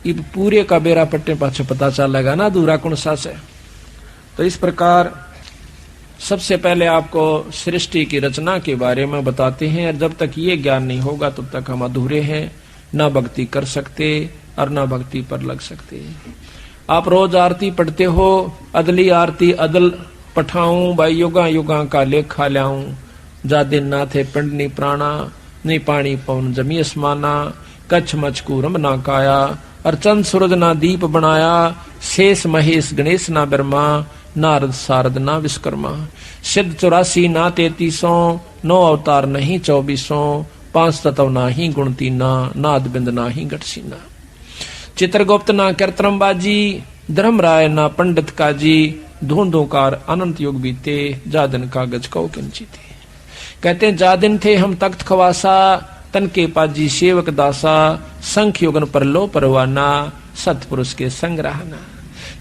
ये पूरे का बेरा पट्टे पाछे पता चलेगा ना दूरा कौन सा से। तो इस प्रकार सबसे पहले आपको सृष्टि की रचना के बारे में बताते हैं। जब तक ये ज्ञान नहीं होगा तब तक हम अधूरे हैं, ना भक्ति कर सकते और ना भक्ति पर लग सकते। आप रोज आरती पढ़ते हो, अदली आरती अदल पठाऊं, भाई युगा युगा का लेखा ल्याऊं, जा दिन ना थे पिंड नी प्राणा, नहीं पानी पवन जमी असमाना, कच्छ मचकू रम ना काया, और चंद सूरज ना दीप बनाया, शेष महेश गणेश ना ब्रह्मा, नारद सारद ना विश्वकर्मा, सिद्ध 84 ना 3300, 9 अवतार नहीं 2400, 5 तत्व ना ही गुण तीना, नाद बिंद ना ही गठसीना, चित्रगुप्त ना कीर्तनबाजी, धर्मराय ना पंडित काजी, धूंधोकार अनंत युग बीते, जा दिन कागज कौ किंचिते। कहते हैं जा दिन थे हम तख्त खवासा, तन के पाजी सेवक दासा, संख युगन पर लो परवाना, सतपुरुष के संग रहना।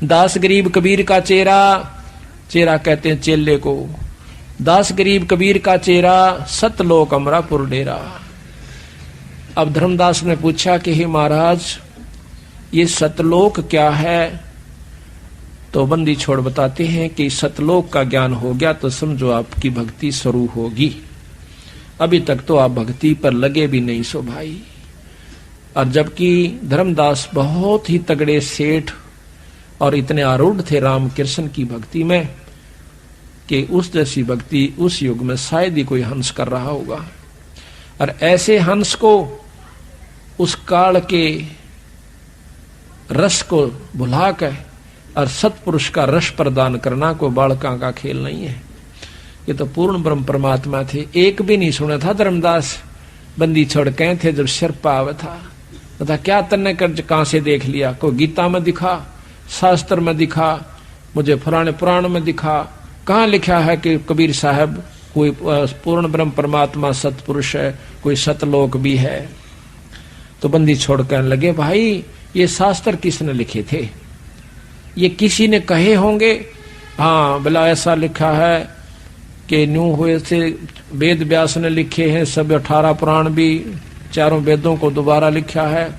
दास गरीब कबीर का चेहरा, चेहरा कहते हैं चेले को, दास गरीब कबीर का चेहरा, सतलोक अमरापुर डेरा। अब धर्मदास ने पूछा कि हे महाराज ये सतलोक क्या है? तो बंदी छोड़ बताते हैं कि सतलोक का ज्ञान हो गया तो समझो आपकी भक्ति शुरू होगी। अभी तक तो आप भक्ति पर लगे भी नहीं सो भाई। और जबकि धर्मदास बहुत ही तगड़े सेठ और इतने आरूढ़ थे राम कृष्ण की भक्ति में कि उस जैसी भक्ति उस युग में शायद ही कोई हंस कर रहा होगा। और ऐसे हंस को उस काल के रस को भुला कर और सतपुरुष का रस प्रदान करना कोई बालका का खेल नहीं है। ये तो पूर्ण ब्रह्म परमात्मा थे। एक भी नहीं सुना था धर्मदास बंदी छोड़ कहे थे जब सिर पाव था, बता क्या तन्ने कर कहां से देख लिया? कोई गीता में दिखा, शास्त्र में दिखा, मुझे पुराने पुराण में दिखा, कहाँ लिखा है कि कबीर साहब कोई पूर्ण ब्रह्म परमात्मा सतपुरुष है, कोई सतलोक भी है? तो बंदी छोड़ कहने लगे भाई ये शास्त्र किसने लिखे थे? ये किसी ने कहे होंगे? हाँ भला ऐसा लिखा है कि न्यू हुए से वेद व्यास ने लिखे हैं, सब 18 पुराण भी, चारों वेदों को दोबारा लिखा है।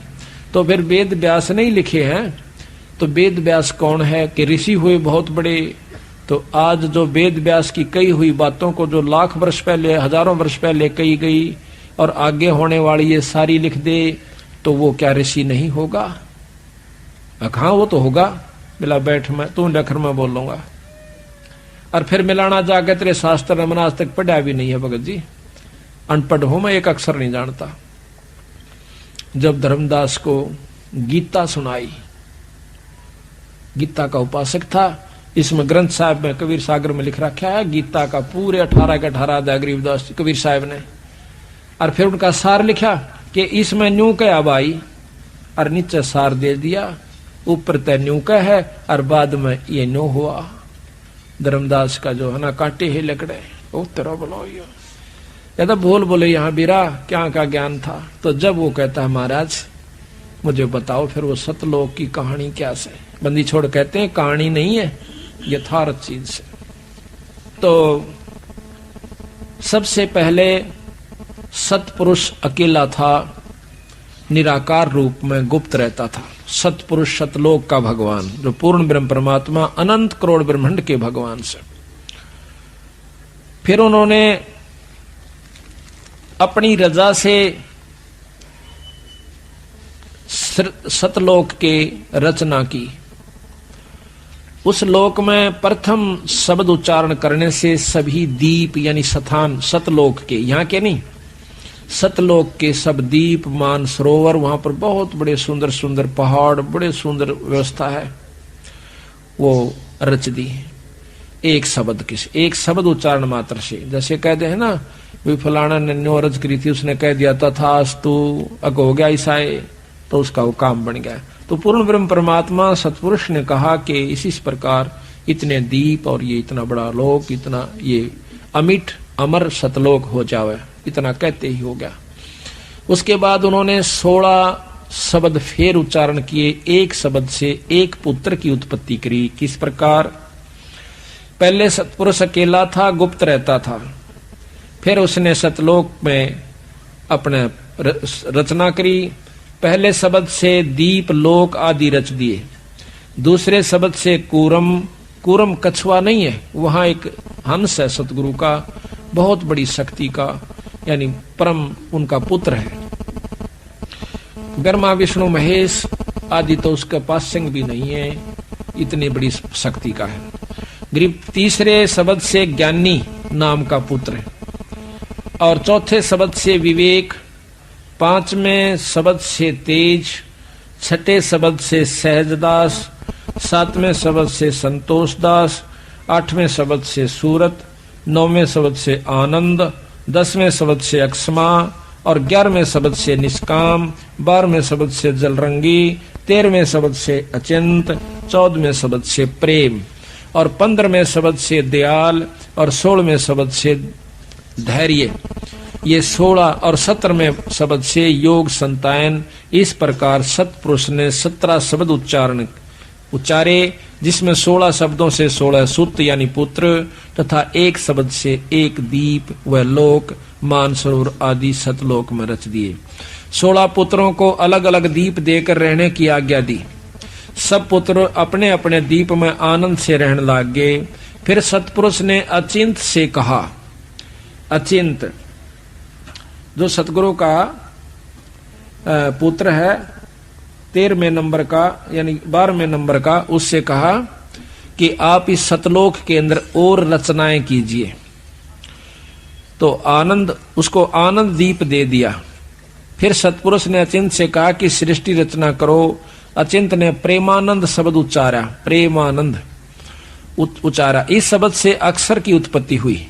तो फिर वेद व्यास नहीं लिखे हैं तो वेद व्यास कौन है? कि ऋषि हुए बहुत बड़े, तो आज जो वेद व्यास की कही हुई बातों को जो लाख वर्ष पहले, हजारों वर्ष पहले कही गई और आगे होने वाली ये सारी लिख दे, तो वो क्या ऋषि नहीं होगा? हाँ वो तो होगा। मिला बैठ मैं तू डखर में बोलूंगा। और फिर मिलाना जाके तेरे शास्त्र में आज तक पढ़ा भी नहीं है भगत जी, अनपढ़ हूं मैं, एक अक्षर नहीं जानता। जब धर्मदास को गीता सुनाई, गीता का उपासक था, इसमें ग्रंथ साहब में कबीर सागर में लिख रखा है गीता का पूरे 18 के 18 अध्याय गरीबदास कबीर साहब ने। और फिर उनका सार लिखा कि इसमें न्यू कहा भाई, और नीचे सार दे दिया, ऊपर तय न्यू का है और बाद में ये न्यू हुआ। धर्मदास का जो है ना काटे ही लकड़े, ओ तेरा बोलो या तो बोल बोले यहाँ बीरा क्या का ज्ञान था। तो जब वो कहता है महाराज मुझे बताओ फिर वो सतलोक की कहानी क्या से, बंदी छोड़ कहते हैं कहानी नहीं है यथार्थ चीज से। तो सबसे पहले सतपुरुष अकेला था, निराकार रूप में गुप्त रहता था। सतपुरुष सतलोक का भगवान, जो पूर्ण ब्रह्म परमात्मा अनंत करोड़ ब्रह्मांड के भगवान से। फिर उन्होंने अपनी रजा से सतलोक के रचना की। उस लोक में प्रथम शब्द उच्चारण करने से सभी दीप यानी स्थान सतलोक के, यहाँ के नहीं, सतलोक के सब दीप, मान सरोवर, वहां पर बहुत बड़े सुंदर सुंदर पहाड़, बड़े सुंदर व्यवस्था है, वो रच दी एक शब्द एक शब्द उच्चारण मात्र से। जैसे कहते हैं ना भी फलाना ने न्यो रच करी थी, उसने कह दिया तथास्तु, अग हो गया ईसाई, तो उसका वो काम बन गया। तो पूर्ण ब्रह्म परमात्मा सतपुरुष ने कहा कि इसी प्रकार इतने दीप और ये इतना बड़ा लोक, इतना ये अमिट अमर सतलोक हो जावे, इतना कहते ही हो गया। उसके बाद उन्होंने 16 शब्द फिर उच्चारण किए, एक शब्द से एक पुत्र की उत्पत्ति करी। किस प्रकार? पहले सतपुरुष अकेला था, गुप्त रहता था, फिर उसने सतलोक में अपने रचना करी। पहले शब्द से दीप लोक आदि रच दिए। दूसरे शब्द से कूरम, कूरम कछुआ नहीं है, वहां एक हंस है सतगुरु का, बहुत बड़ी शक्ति का, यानी परम उनका पुत्र है। ब्रह्मा विष्णु महेश आदि तो उसके पास सिंह भी नहीं है, इतनी बड़ी शक्ति का है। तीसरे शब्द से ज्ञानी नाम का पुत्र है, और चौथे शब्द से विवेक, पांचवें शब्द से तेज, छठे शब्द से सहजदास, सातवें शब्द से संतोषदास, आठवें शब्द से सूरत, नौवें शब्द से आनंद, 10वें शब्द से अक्षमा, और 11वें शब्द से निष्काम, 12वें शब्द से जलरंगी, 13वें शब्द से अचिंत, 14वें शब्द से प्रेम, और 15वें शब्द से दयाल, और 16वें शब्द से धैर्य। ये 16 और 17वें शब्द से योग संतायन। इस प्रकार सतपुरुष ने 17 शब्द उच्चारे, जिसमें 16 शब्दों से 16 सुत यानी पुत्र, तथा एक शब्द से एक दीप व लोक, मानसरोवर आदि सतलोक में रच दिए। 16 पुत्रों को अलग अलग दीप देकर रहने की आज्ञा दी। सब पुत्र अपने अपने दीप में आनंद से रहने लग गए। फिर सतपुरुष ने अचिंत से कहा, अचिंत जो सतगुरु का पुत्र है 13वें नंबर का यानी 12वें नंबर का, उससे कहा कि आप इस सतलोक के अंदर और रचनाएं कीजिए। तो आनंद, उसको आनंद दीप दे दिया। फिर सतपुरुष ने अचिंत से कहा कि सृष्टि रचना करो। अचिंत ने प्रेमानंद शब्द उच्चारा, प्रेमानंद उच्चारा। इस शब्द से अक्षर की उत्पत्ति हुई।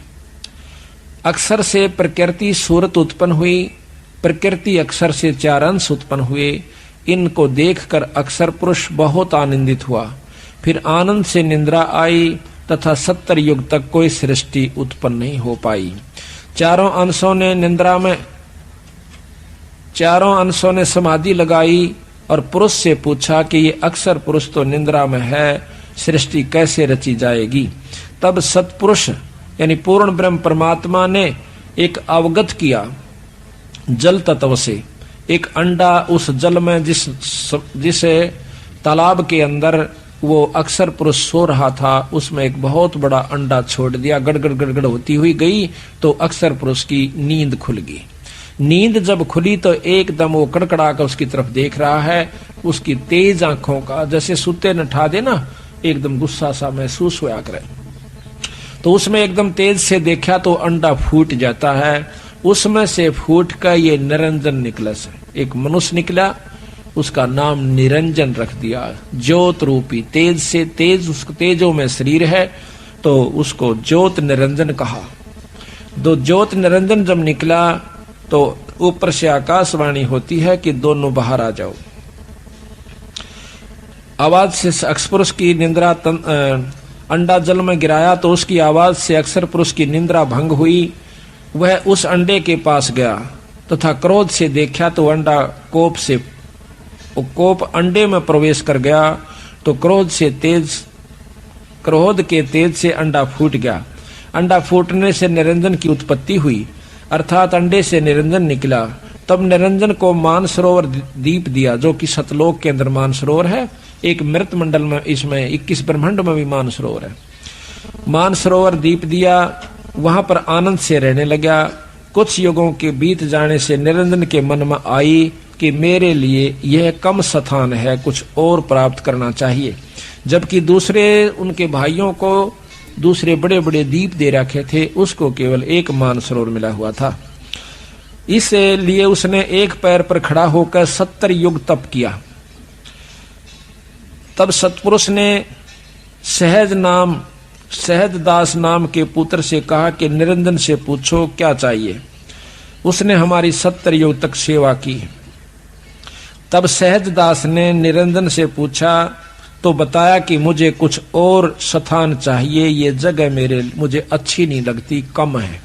अक्षर से प्रकृति सूरत उत्पन्न हुई। प्रकृति अक्षर से 4 अंश उत्पन्न हुए। इनको देखकर अक्षर पुरुष बहुत आनंदित हुआ। फिर आनंद से निद्रा आई तथा 70 युग तक कोई सृष्टि उत्पन्न नहीं हो पाई। चारों अंशों ने समाधि लगाई और पुरुष से पूछा कि ये अक्षर पुरुष तो निद्रा में है, सृष्टि कैसे रची जाएगी। तब सतपुरुष यानी पूर्ण ब्रह्म परमात्मा ने एक अवगत किया जल तत्व से। एक अंडा उस जल में जिस तालाब के अंदर वो अक्सर पुरुष सो रहा था, उसमें एक बहुत बड़ा अंडा छोड़ दिया, गड़गड़ गड़गड़ होती हुई गई तो अक्सर पुरुष की नींद खुल गई। नींद जब खुली तो एकदम वो कड़कड़ा कर उसकी तरफ देख रहा है, उसकी तेज आंखों का जैसे सुते न ठा दे ना, एकदम गुस्सा सा महसूस हुआ करे। तो उसमें एकदम तेज से देखा तो अंडा फूट जाता है, उसमें से फूट कर ये निरंजन निकला से एक मनुष्य निकला, उसका नाम निरंजन रख दिया। ज्योत रूपी तेज से, तेज उसको तेजों में शरीर है तो उसको ज्योत निरंजन कहा। दो ज्योत निरंजन जब निकला तो ऊपर से आकाशवाणी होती है कि दोनों बाहर आ जाओ। आवाज से अक्सर पुरुष की निंद्रा अंडा जल में गिराया तो उसकी आवाज से अक्सर पुरुष की निंद्रा भंग हुई। वह उस अंडे के पास गया तथा क्रोध से देखा तो अंडा कोप अंडे में प्रवेश कर गया तो क्रोध के तेज से अंडा फूट गया। अंडा फूटने से निरंजन की उत्पत्ति हुई, अर्थात अंडे से निरंजन निकला। तब निरंजन को मानसरोवर दीप दिया, जो कि सतलोक के अंदर मानसरोवर है। एक मृत मंडल में, इसमें 21 ब्रह्मांड में भी मानसरोवर है। मानसरोवर दीप दिया, वहां पर आनंद से रहने लगा। कुछ युगों के बीत जाने से निरंजन के मन में आई कि मेरे लिए यह कम स्थान है, कुछ और प्राप्त करना चाहिए। जबकि दूसरे उनके भाइयों को दूसरे बड़े बड़े दीप दे रखे थे, उसको केवल एक मानसरोवर मिला हुआ था। इसलिए उसने एक पैर पर खड़ा होकर 70 युग तप किया। तब सतपुरुष ने सहजदास नाम के पुत्र से कहा कि निरंजन से पूछो क्या चाहिए। उसने हमारी 70 युग तक सेवा की। तब सहजदास ने निरंजन से पूछा तो बताया कि मुझे कुछ और स्थान चाहिए, ये जगह मुझे अच्छी नहीं लगती, कम है।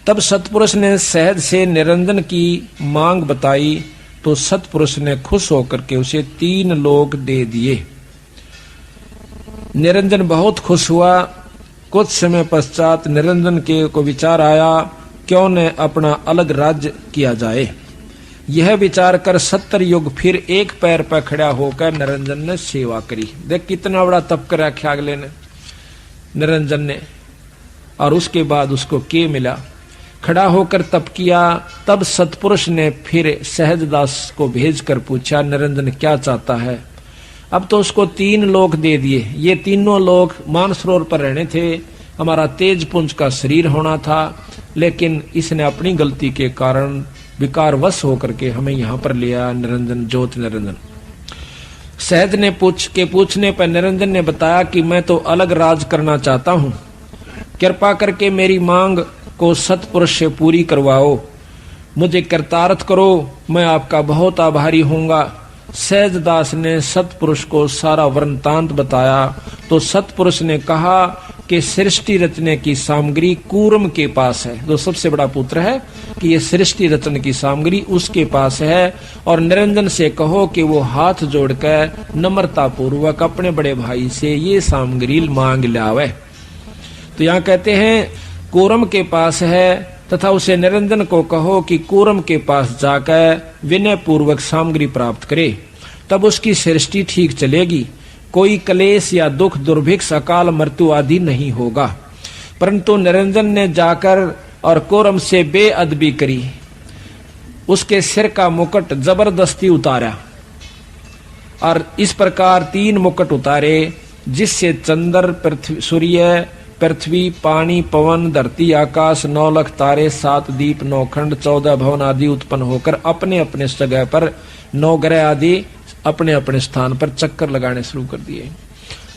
तब सतपुरुष ने सहज से निरंजन की मांग बताई तो सतपुरुष ने खुश होकर के उसे 3 लोक दे दिए। निरंजन बहुत खुश हुआ। कुछ समय पश्चात निरंजन को विचार आया क्यों न अपना अलग राज्य किया जाए। यह विचार कर 70 युग फिर एक पैर पर खड़ा होकर निरंजन ने सेवा करी। देख कितना बड़ा तप कर रखा अगले ने, निरंजन ने। और उसके बाद उसको के मिला, खड़ा होकर तप किया। तब सतपुरुष ने फिर सहजदास को भेजकर पूछा निरंजन क्या चाहता है। अब तो उसको 3 लोक दे दिए। ये तीनों लोक मानसरोवर पर रहने थे, हमारा तेज पुंज का शरीर होना था, लेकिन इसने अपनी गलती के कारण विकारवश होकर के हमें यहाँ पर लिया। निरंजन, ज्योत निरंजन। सहज ने पूछने पर निरंजन ने बताया कि मैं तो अलग राज करना चाहता हूँ, कृपा करके मेरी मांग को सतपुरुष से पूरी करवाओ, मुझे कृतार्थ करो, मैं आपका बहुत आभारी होऊंगा। सहजदास ने सतपुरुष को सारा वृत्तांत बताया तो सतपुरुष ने कहा कि सृष्टि रचने की सामग्री कूर्म के पास है, जो सबसे बड़ा पुत्र है, कि ये सृष्टि रचने की सामग्री उसके पास है। और निरंजन से कहो कि वो हाथ जोड़कर नम्रता पूर्वक अपने बड़े भाई से ये सामग्री मांग लावे। तो यहाँ कहते हैं कूर्म के पास है, तथा उसे निरंजन को कहो कि कूर्म के पास जाकर विनय पूर्वक सामग्री प्राप्त करे, तब उसकी सृष्टि ठीक चलेगी, कोई क्लेश या दुख, दुर्भिक्ष, अकाल मृत्यु आदि नहीं होगा। परंतु निरंजन ने जाकर और कूर्म से बेअदबी करी, उसके सिर का मुकुट जबरदस्ती उतारा और इस प्रकार 3 मुकुट उतारे, जिससे चंद्र, सूर्य, पृथ्वी, पानी, पवन, धरती, आकाश, 9 लाख तारे, 7 दीप, 9 खंड, 14 भवन आदि उत्पन्न होकर अपने अपने जगह पर 9 ग्रह आदि अपने अपने स्थान पर चक्कर लगाने शुरू कर दिए।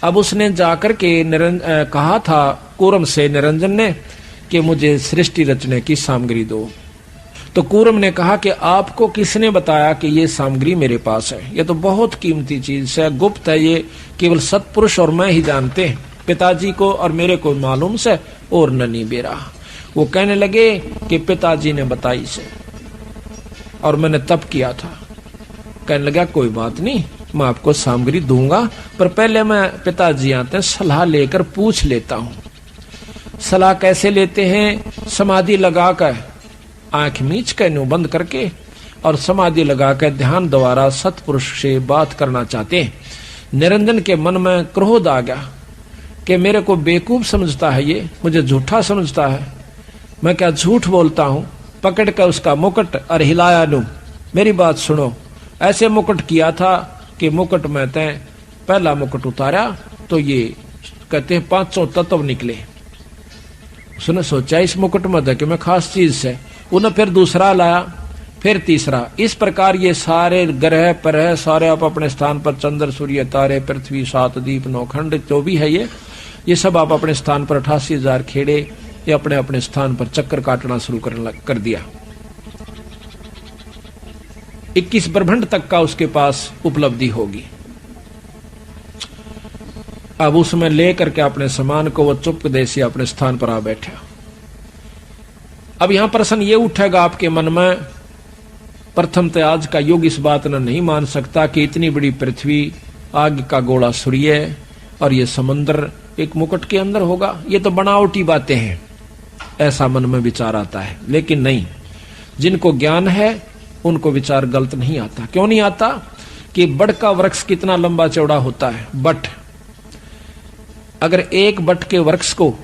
अब उसने जाकर के कहा था कूर्म से निरंजन ने कि मुझे सृष्टि रचने की सामग्री दो। तो कूर्म ने कहा कि आपको किसने बताया कि ये सामग्री मेरे पास है, ये तो बहुत कीमती चीज है, गुप्त है, ये केवल सतपुरुष और मैं ही जानते हैं, पिताजी को और मेरे को मालूम से और ननी बेरा। वो कहने लगे कि पिताजी ने बताई से और मैंने तप किया था। कहने लगा कोई बात नहीं, मैं आपको सामग्री दूंगा, पर पहले मैं पिताजी आते हैं सलाह लेकर पूछ लेता हूँ। सलाह कैसे लेते हैं? समाधि लगाकर, आंख मीच कर न्यू बंद करके और समाधि लगाकर ध्यान द्वारा सतपुरुष से बात करना चाहते हैं। निरंजन के मन में क्रोध आ गया कि मेरे को बेवकूफ समझता है, ये मुझे झूठा समझता है, मैं क्या झूठ बोलता हूं। पकड़ कर उसका मुकुट और हिलाया लूं। मेरी बात सुनो, ऐसे मुकुट किया था कि मुकुट में तय पहला मुकुट उतारा तो ये कहते हैं 500 तत्व निकले। उसने सोचा इस मुकुट में था कि मैं खास चीज से, उन्हें फिर दूसरा लाया, फिर तीसरा। इस प्रकार ये सारे ग्रह परह सारे आप अपने स्थान पर, चंद्र सूर्य तारे पृथ्वी 7 दीप 9 खंड जो भी है ये सब आप अपने स्थान पर 88,000 खेड़े ये अपने अपने स्थान पर चक्कर काटना शुरू कर दिया। 21 ब्रह्मांड तक का उसके पास उपलब्धि होगी। अब उसमें लेकर के अपने सामान को वो चुपके से अपने स्थान पर आ बैठा। अब यहां प्रश्न ये उठेगा आपके मन में, प्रथम तो आज का युग इस बात न नहीं मान सकता कि इतनी बड़ी पृथ्वी, आग का गोला सूर्य और ये समुद्र एक मुकुट के अंदर होगा। ये तो बनावटी बातें हैं, ऐसा मन में विचार आता है। लेकिन नहीं, जिनको ज्ञान है उनको विचार गलत नहीं आता। क्यों नहीं आता? कि बड़ का वृक्ष कितना लंबा चौड़ा होता है, बट अगर एक बट के वृक्ष को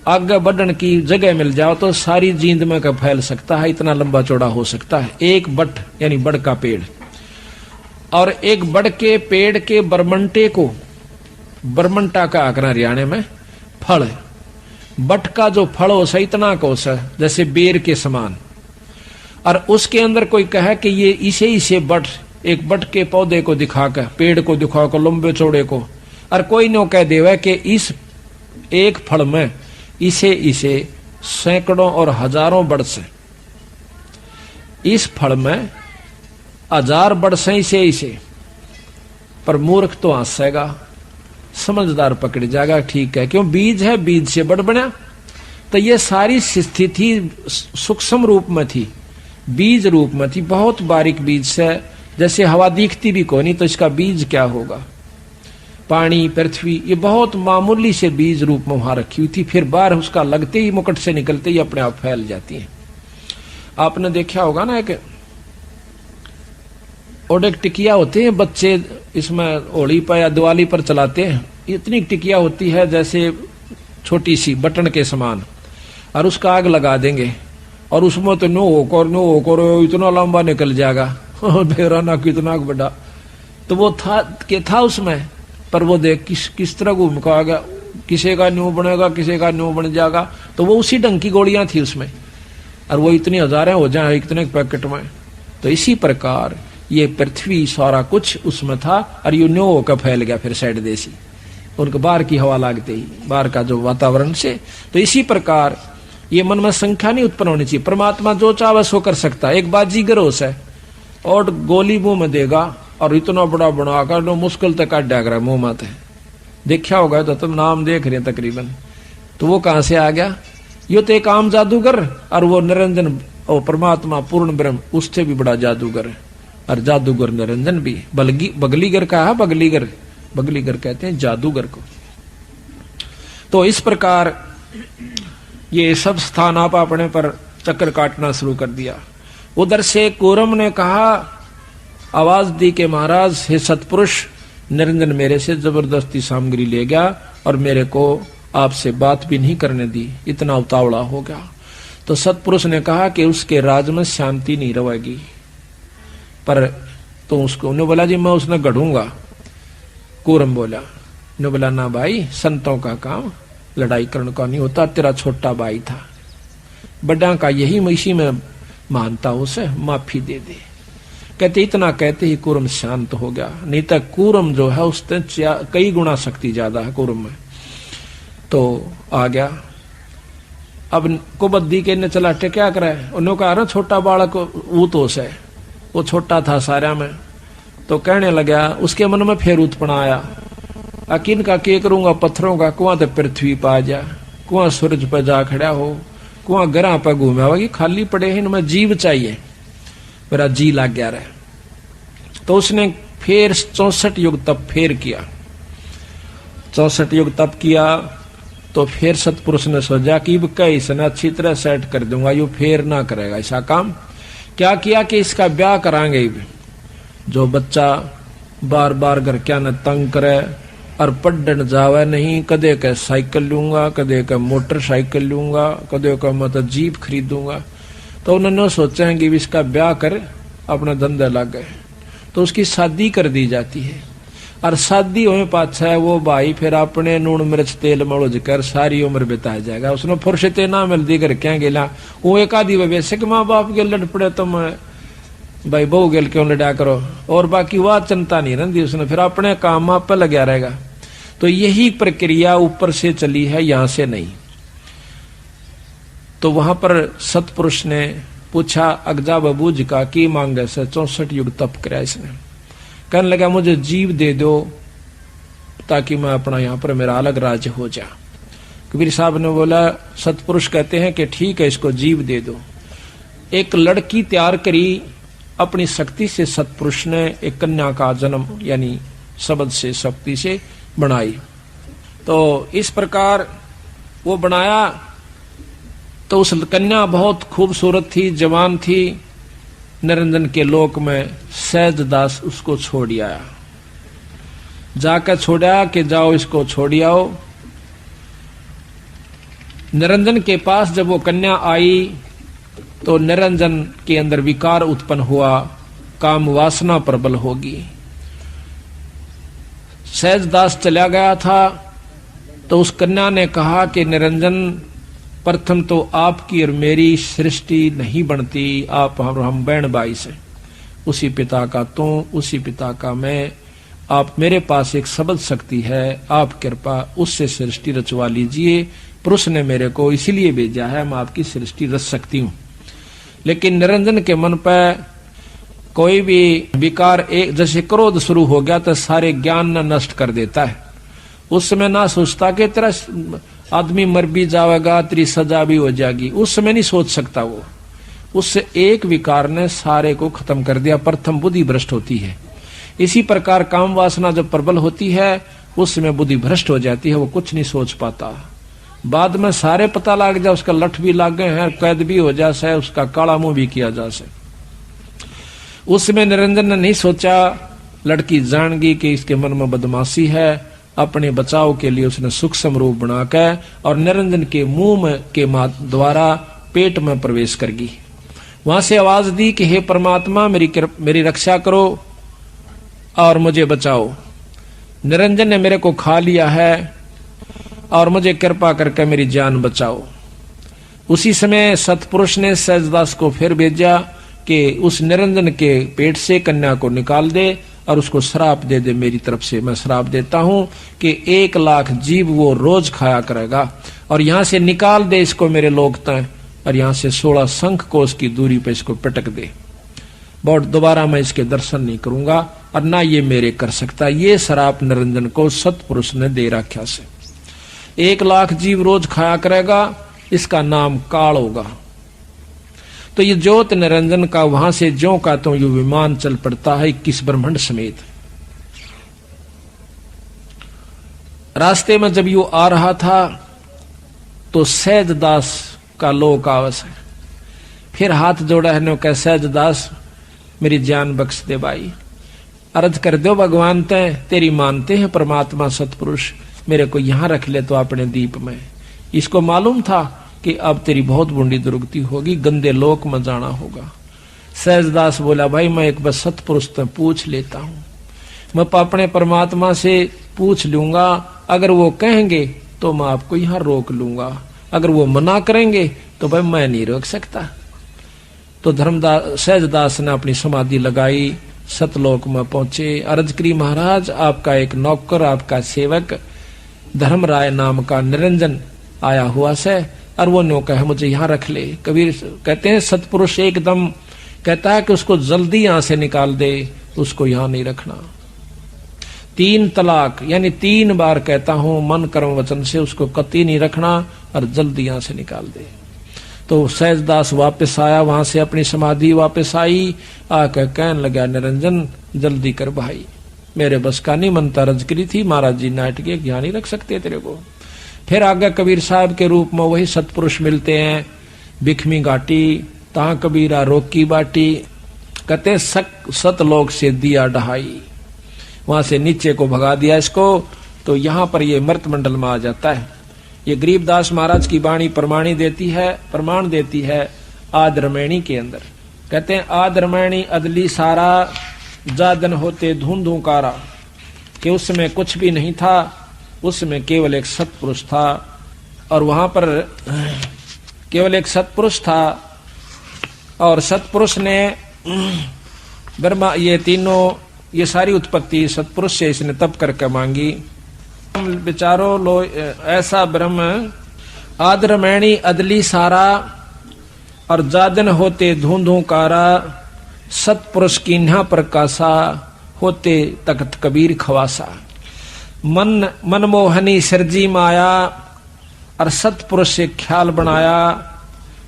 आगे बढ़ने की जगह मिल जाओ तो सारी जींद में का फैल सकता है, इतना लंबा चौड़ा हो सकता है एक बट, यानी बड़ का पेड़। और एक बड़ के पेड़ के बरमंटे को, बरमंटा का आकर हरियाणा में फल, बट का जो फल हो सा इतना कोस है जैसे बेर के समान। और उसके अंदर कोई कहे कि ये इसे बट, एक बट के पौधे को दिखाकर, पेड़ को दिखाकर लंबे चौड़े को, और कोई न कह देवे कि इस एक फल में इसे सैकड़ों और हजारों वर्ष, इस फल में 1000 वर्ष इसे। पर मूर्ख तो हंसेगा, समझदार पकड़ जाएगा, ठीक है, क्यों? बीज है, बीज से बड़ बना। तो ये सारी स्थिति सूक्ष्म रूप में थी, बीज रूप में थी, बहुत बारीक बीज से, जैसे हवा दिखती भी कोई नहीं तो इसका बीज क्या होगा। पानी, पृथ्वी, ये बहुत मामूली से बीज रूप में वहां रखी हुई थी। फिर बाहर उसका लगते ही, मुकुट से निकलते ही अपने आप फैल जाती है। आपने देखा होगा ना, एक ओडेक टिकिया होते हैं बच्चे, इसमें होली पर या दिवाली पर चलाते हैं। इतनी टिकिया होती है जैसे छोटी सी बटन के समान, और उसका आग लगा देंगे और उसमें तो नो होकर इतना लंबा निकल जाएगा, बेराना कितना बड़ा। तो वो था उसमें, पर वो देख किस तरह घूम का आ गया, किसी का न्यू बनेगा, किसी का न्यू बन जाएगा। तो वो उसी ढंग की गोलियां थी उसमें, और वो इतनी हजारें हो जाए इतने पैकेट में। तो इसी प्रकार ये पृथ्वी सारा कुछ उसमें था, और यू न्यू होकर फैल गया फिर साइड देसी, उनको बाहर की हवा लागते ही, बाहर का जो वातावरण से। तो इसी प्रकार ये मन में संख्या नहीं उत्पन्न होनी चाहिए। परमात्मा जो चाहे सो कर सकता है। एक बाजीगर होश है और गोली मुंह में देगा और इतना बड़ा बनाकर लो मुश्किल तक काट डाग रहा है मुंह माते, देखा होगा तो तुम नाम देख रहे हैं तकरीबन। तो वो कहां से आ गया? यो तो एक आम जादूगर, और वो निरंजन और परमात्मा पूर्ण ब्रह्म उससे भी बड़ा जादूगर है। और जादूगर निरंजन भी बगलीगर का है, बगलीगर कहते हैं जादूगर को। तो इस प्रकार ये सब स्थान आप अपने पर चक्कर काटना शुरू कर दिया। उधर से कूरम ने कहा, आवाज दी कि महाराज हे सतपुरुष, निरंजन मेरे से जबरदस्ती सामग्री ले गया और मेरे को आपसे बात भी नहीं करने दी, इतना उतावला हो गया। तो सतपुरुष ने कहा कि उसके राज में शांति नहीं रहेगी। पर तो उसको उन्होंने बोला जी मैं उसने गढ़ूंगा। कूरम बोला, ने बोला ना भाई, संतों का काम लड़ाई करने का नहीं होता, तेरा छोटा भाई था, बड़ा का यही इसी में मानता, उसे माफी दे दे। कहते इतना कहते ही कूरम शांत हो गया। नहीं तो कूरम जो है उससे कई गुना शक्ति ज्यादा है कूरम में। तो आ गया। अब कुबद्दी के ने चला क्या करे, उन्होंने कहा ना छोटा बालक वो तो है, वो छोटा था सारा में। तो कहने लगा, उसके मन में फिर उत्पन्न आया, अकिन का के करूंगा पत्थरों का, कुआं तो पृथ्वी पा जा, कुआं सूरज पर जा खड़ा हो, कुआं गरा पर घूमे होगी, खाली पड़े हैं, इनमें जीव चाहिए, मेरा जी लग गया रहे। तो उसने फिर 64 युग तप फिर किया, 64 युग तप किया। तो फिर सतपुरुष ने सोचा कि इसने अच्छी तरह सेट कर दूंगा, यू फिर ना करेगा ऐसा काम। क्या किया कि इसका ब्याह कराएंगे, जो बच्चा बार बार घर क्या न तंग करे और पढ़न जावे नहीं। कदे के साइकिल लूंगा, कदे के मोटरसाइकिल लूंगा, कदे का मतलब जीप खरीदूंगा। तो उन्होंने सोचा कि इसका ब्याह कर अपना धंधा लग गए, तो उसकी शादी कर दी जाती है। और शादी होने पाछा है वो भाई फिर अपने नून मिर्च तेल मड़ोज कर सारी उम्र बिता जाएगा। उसने फुर्सते ना मिलती कर क्या गेला वो एक आधी वैसे कि माँ बाप के लड़ पड़े तुम भाई बहू गेल क्यों लड़ा करो, और बाकी वह चिंता नहीं रहती। उसने फिर अपने काम आप पे लगा रहेगा। तो यही प्रक्रिया ऊपर से चली है, यहां से नहीं। तो वहां पर सतपुरुष ने पूछा अगजा बाबू जी का की मांगे से 64 युग तप कराया इसने। कहने लगा मुझे जीव दे दो ताकि मैं अपना यहां पर मेरा अलग राज्य हो जा। कबीर साहब ने बोला, सतपुरुष कहते हैं कि ठीक है इसको जीव दे दो। एक लड़की तैयार करी अपनी शक्ति से, सतपुरुष ने एक कन्या का जन्म यानी शब्द से शक्ति से बनाई। तो इस प्रकार वो बनाया। तो उस कन्या बहुत खूबसूरत थी, जवान थी। निरंजन के लोक में सहजदास उसको छोड़ आया, जाकर छोड़ा कि जाओ इसको छोड़ आओ। निरंजन के पास जब वो कन्या आई तो निरंजन के अंदर विकार उत्पन्न हुआ, काम वासना प्रबल होगी। सहजदास चला गया था तो उस कन्या ने कहा कि निरंजन प्रथम तो आपकी और मेरी सृष्टि नहीं बनती, आप हम बहन भाई से, उसी पिता का तू उसी पिता का मैं, आप मेरे पास एक शब्द शक्ति है, आप कृपा उससे सृष्टि रचवा लीजिए। पुरुष ने मेरे को इसीलिए भेजा है, मैं आपकी सृष्टि रच सकती हूँ। लेकिन निरंजन के मन पर कोई भी विकार एक जैसे क्रोध शुरू हो गया तो सारे ज्ञान न नष्ट कर देता है। उस समय ना सोचता कि तेरा आदमी मर भी जाएगा, तेरी सजा भी हो जाएगी, उस समय नहीं सोच सकता वो। उससे एक विकार ने सारे को खत्म कर दिया। प्रथम बुद्धि भ्रष्ट होती है। इसी प्रकार काम वासना जब प्रबल होती है उस समय बुद्धि भ्रष्ट हो जाती है, वो कुछ नहीं सोच पाता। बाद में सारे पता लग जाए, उसका लठ भी लाग गए हैं, कैद भी हो जा से, उसका काला मुंह भी किया जा से। उस समय निरंजन ने नहीं सोचा, लड़की जान गई कि इसके मन में बदमाशी है। अपने बचाव के लिए उसने सूक्ष्म रूप बनाकर और निरंजन के मुंह में के द्वारा पेट में प्रवेश कर गई। वहां से आवाज दी कि हे परमात्मा मेरी रक्षा करो और मुझे बचाओ। निरंजन ने मेरे को खा लिया है और मुझे कृपा करके मेरी जान बचाओ। उसी समय सतपुरुष ने सहजदास को फिर भेजा कि उस निरंजन के पेट से कन्या को निकाल दे और उसको श्राप दे दे। मेरी तरफ से मैं श्राप देता हूं कि 1 लाख जीव वो रोज खाया करेगा, और यहां से निकाल दे इसको मेरे लोक तय, और यहां से 16 शंख कोस की दूरी पे इसको पटक दे। बहुत दोबारा मैं इसके दर्शन नहीं करूंगा और ना ये मेरे कर सकता। ये श्राप निरंजन को सतपुरुष ने दे रखा से 1 लाख जीव रोज खाया करेगा, इसका नाम काल होगा। तो ये ज्योत निरंजन का वहां से ज्यों का तो ये विमान चल पड़ता है 21 ब्रह्मांड समेत। रास्ते में जब यू आ रहा था तो सहजदास का लोक आवस है। फिर हाथ जोड़ा है, कह सहजदास मेरी जान बख्श दे भाई, अर्ज कर दो भगवान तेरी मानते हैं परमात्मा सतपुरुष, मेरे को यहां रख ले तो अपने दीप में। इसको मालूम था कि अब तेरी बहुत बूंदी दुर्गति होगी, गंदे लोक में जाना होगा। सहजदास बोला भाई मैं एक बार सतपुरुष से पूछ लेता हूं, मैं अपने परमात्मा से पूछ लूंगा, अगर वो कहेंगे तो मैं आपको यहां रोक लूंगा, अगर वो मना करेंगे तो भाई मैं नहीं रोक सकता। तो धर्मदास सहजदास ने अपनी समाधि लगाई, सतलोक में पहुंचे। अर्ज करी महाराज आपका एक नौकर, आपका सेवक धर्मराय नाम का निरंजन आया हुआ से, और वो नो कहे मुझे यहाँ रख ले। कबीर कहते हैं सतपुरुष एकदम कहता है कि उसको जल्दी यहां से निकाल दे, उसको यहां नहीं रखना। 3 तलाक यानी 3 बार कहता हूं मन कर्म वचन से उसको कतई नहीं रखना और जल्दी यहां से निकाल दे। तो सहजदास वापस आया, वहां से अपनी समाधि वापस आई, आकर कहने लगा निरंजन जल्दी कर भाई, मेरे बस का नहीं मनता। रज करी थी महाराज जी नाट के यहाँ नहीं रख सकते तेरे को। फिर आगे कबीर साहब के रूप में वही सतपुरुष मिलते हैं, बिखमी घाटी ता कबीरा रोकी बाटी, कहते सतलोक से दिया ढहाई। वहां से नीचे को भगा दिया इसको, तो यहां पर ये मृत मंडल में आ जाता है। ये गरीबदास महाराज की वाणी प्रमाण देती है आदरमैणी के अंदर। कहते हैं आदरमैणी अदली सारा जादन होते धुंधुकारा, कि उसमें कुछ भी नहीं था, उसमें केवल एक सत्पुरुष था। और वहां पर केवल एक सत्पुरुष था, और सत्पुरुष ने ब्रह्मा ये तीनों ये सारी उत्पत्ति सत्पुरुष से इसने तप करके मांगी। विचारो लो ऐसा ब्रह्म आदरमैणी अदली सारा और जादन होते धुंधुकारा, सत्पुरुष कीन्हा प्रकाशा होते तख्त कबीर खवासा। मनमोहनी सिरजी माया और सत्पुरुष से ख्याल बनाया,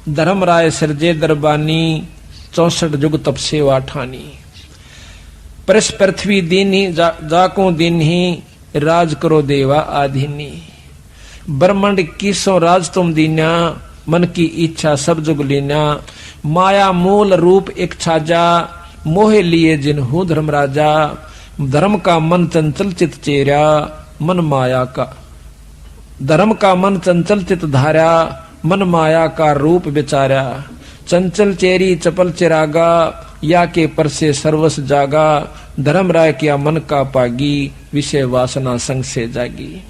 धर्मराय सिरजे दरबानी 64 जुग तप सेवा ठानी। परस पृथ्वी दीनी जाको दिन ही राज करो देवा आधीनी। ब्रह्मांड कीसो राज तुम दीना, मन की इच्छा सब जुग लीना। माया मूल रूप एक छाजा, मोहे लिए जिन्हू धर्मराजा। धर्म का मन चंचल चित चेरा, मन माया का धर्म का मन चंचल चित धारा, मन माया का रूप विचारा। चंचल चेरी चपल चिरागा, या के पर से सर्वस जागा। धर्मराय किया मन का पागी, विषय वासना संग से जागी।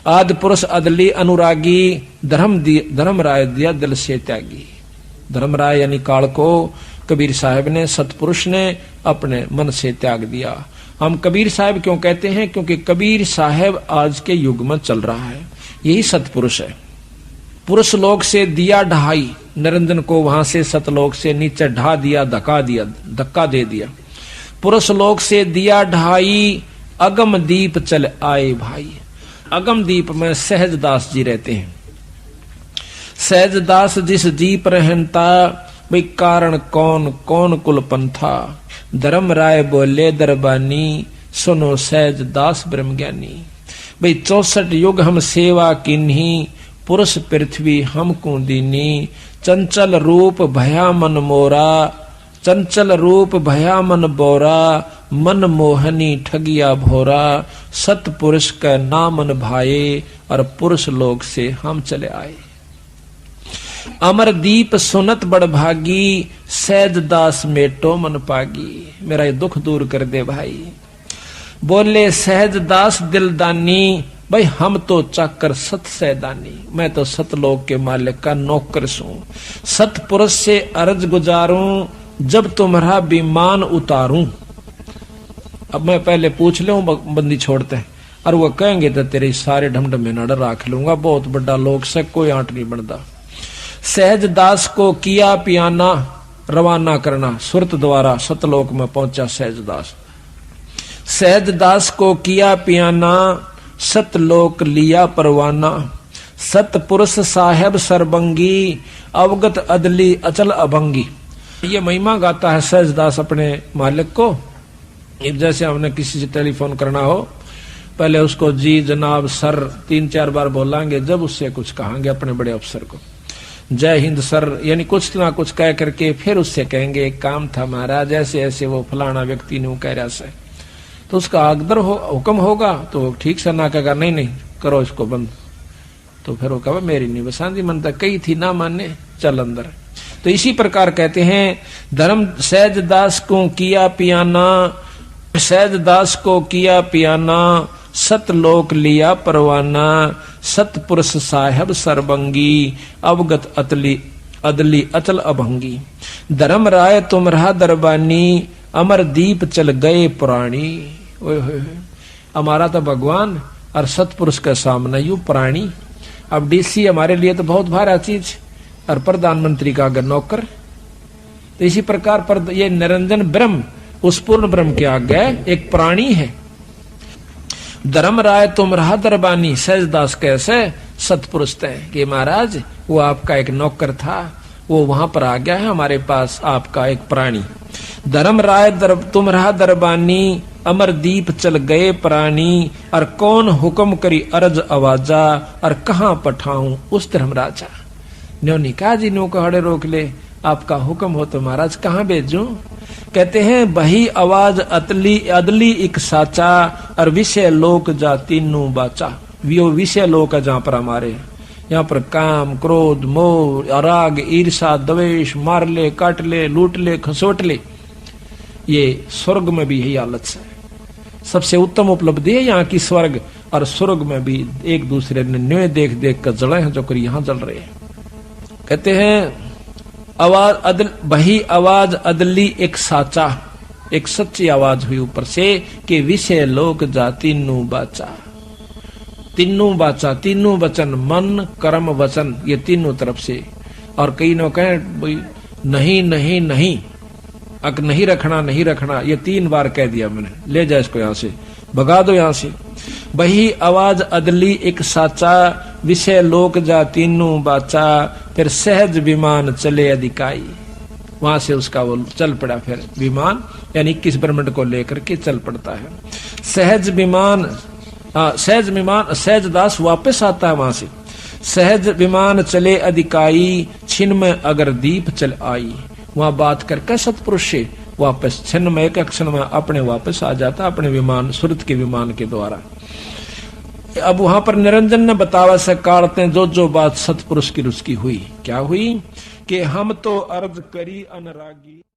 आदि पुरुष अदली अनुरागी, धर्मराय दिया दिल से त्यागी। धर्मराय यानी काल को कबीर साहब ने, सतपुरुष ने अपने मन से त्याग दिया। हम कबीर साहब क्यों कहते हैं? क्योंकि कबीर साहब आज के युग में चल रहा है, यही सतपुरुष है। पुरुष लोक से दिया ढहाई, निरंजन को वहां से सतलोक से नीचे ढा दिया, धक्का दे दिया। पुरुष लोक से दिया ढहाई, अगम दीप चल आए भाई। अगम दीप में सहजदास जी रहते हैं। सहजदास जिस दीप रहता, भाई कारण कौन कौन कुल पंथा। धर्मराय बोले दरबानी, सुनो सहजदास ब्रह्म ज्ञानी। भाई 64 युग हम सेवा किन्ही, पुरुष पृथ्वी हमको दीनी। चंचल रूप भया मन मोरा, चंचल रूप भया मन बोरा। मन मोहनी ठगिया भोरा, सतपुरुष का नामन भाए। और पुरुष लोक से हम चले आए। अमर दीप सुनत बड़ भागी, सहजदास मेटो मन पागी। मेरा ये दुख दूर कर दे भाई। बोले सहजदास दिलदानी, भाई हम तो चाकर सत सैदानी। मैं तो सतलोक के मालिक का नौकर हूं। सतपुरुष से अर्ज गुजारूं, जब तुम्हारा विमान उतारूं। अब मैं पहले पूछ लूं, बंदी छोड़ते हैं, और वो कहेंगे तो तेरे सारे ढमढम में नड़ रख लूंगा। बहुत बड़ा लोक से कोई आंट नहीं बनता। सहजदास को किया पियाना, रवाना करना सुरत द्वारा सतलोक में पहुंचा सहजदास। सहजदास को किया पियाना, सतलोक लिया परवाना। सतपुरुष साहेब सरबंगी, अवगत अदली अचल अभंगी। ये महिमा गाता है सहजदास अपने मालिक को। जैसे हमने किसी से टेलीफोन करना हो, पहले उसको जी जनाब सर 3-4 बार बोलांगे, जब उससे कुछ कहांगे अपने बड़े अफसर को जय हिंद सर, यानी कुछ ना कुछ कह करके फिर उससे कहेंगे एक काम था महाराज, ऐसे ऐसे वो फलाना व्यक्ति ने कह रहा से, तो उसका आगदर हुक्म होगा तो ठीक से ना कहेगा नहीं नहीं करो इसको बंद, तो फिर वो कहा मेरी नहीं बसांदी मनता कई थी ना माने चल अंदर। तो इसी प्रकार कहते हैं धर्म सहजदास को किया पियाना, सहजदास को किया पियाना, सतलोक लिया परवाना। सतपुरुष साहेब सरबंगी, अवगत अदली अचल अभंगी। धर्म राय तुम रहा दरबानी, अमर दीप चल गए पुराणी। हमारा तो भगवान और सतपुरुष के सामने यू प्राणी। अब डीसी हमारे लिए तो बहुत भारी चीज, और प्रधानमंत्री का अगर नौकर। तो इसी प्रकार पर ये निरंजन ब्रह्म उस पूर्ण ब्रह्म के आगे एक प्राणी है। धर्म राय तुम रहा दरबानी, सहजदास कैसे सतपुरुष थे कि महाराज वो आपका एक नौकर था, वो वहां पर आ गया है हमारे पास, आपका एक प्राणी। धर्म राय तुम रहा दरबानी, अमर दीप चल गए प्राणी। और कौन हुक्म करी अर्ज आवाजा, और कहाँ पठाऊं उस धर्मराजा। न्योनी कहा जी नो को हड़े रोक ले, आपका हुक्म हो तो महाराज कहाँ भेजूं। कहते हैं बही आवाज अतली अदली एक साचा और विषय लोक जा तीनों बाचा। वो विषय लोक है जहां पर हमारे यहाँ पर काम क्रोध मोह राग ईर्षा द्वेष मार ले काट ले लूट ले खसोट ले, ये स्वर्ग में भी यही हालत है। सबसे उत्तम उपलब्धि है यहाँ की स्वर्ग, और स्वर्ग में भी एक दूसरे ने न्याय देख देख कर जले हैं जो कर यहाँ जल रहे हैं। कहते हैं आवाज अदल बही आवाज अदली एक साचा, एक सच्ची आवाज हुई ऊपर से कि विषय लोक जा तीनों बाचा। तीनों बाचा, तीनों वचन मन कर्म वचन, ये तीनों तरफ से। और कई लोग कहें भाई नहीं नहीं नहीं, अक नहीं रखना नहीं रखना, ये 3 बार कह दिया मैंने, ले जाए इसको यहां से, भगा दो यहां से। बही आवाज अदली एक साचा विषय लोक जा तीनों बाचा, फिर सहज विमान चले अधिकाई। वहां से उसका वो चल पड़ा फिर विमान, यानी 21 ब्रह्मंड को लेकर के चल पड़ता है। सहज विमान सहज दास वापस आता है वहां से। सहज विमान चले अधिकाई, छिन में अगर दीप चल आई। वहां बात करके सतपुरुष से वापस छिन्न में एक क्षण में अपने वापस आ जाता अपने विमान, सुरत के विमान के द्वारा। अब वहां पर निरंजन ने बतावा से काढ़ते जो बात सतपुरुष की रुचि हुई, क्या हुई कि हम तो अर्ज करी अनरागी।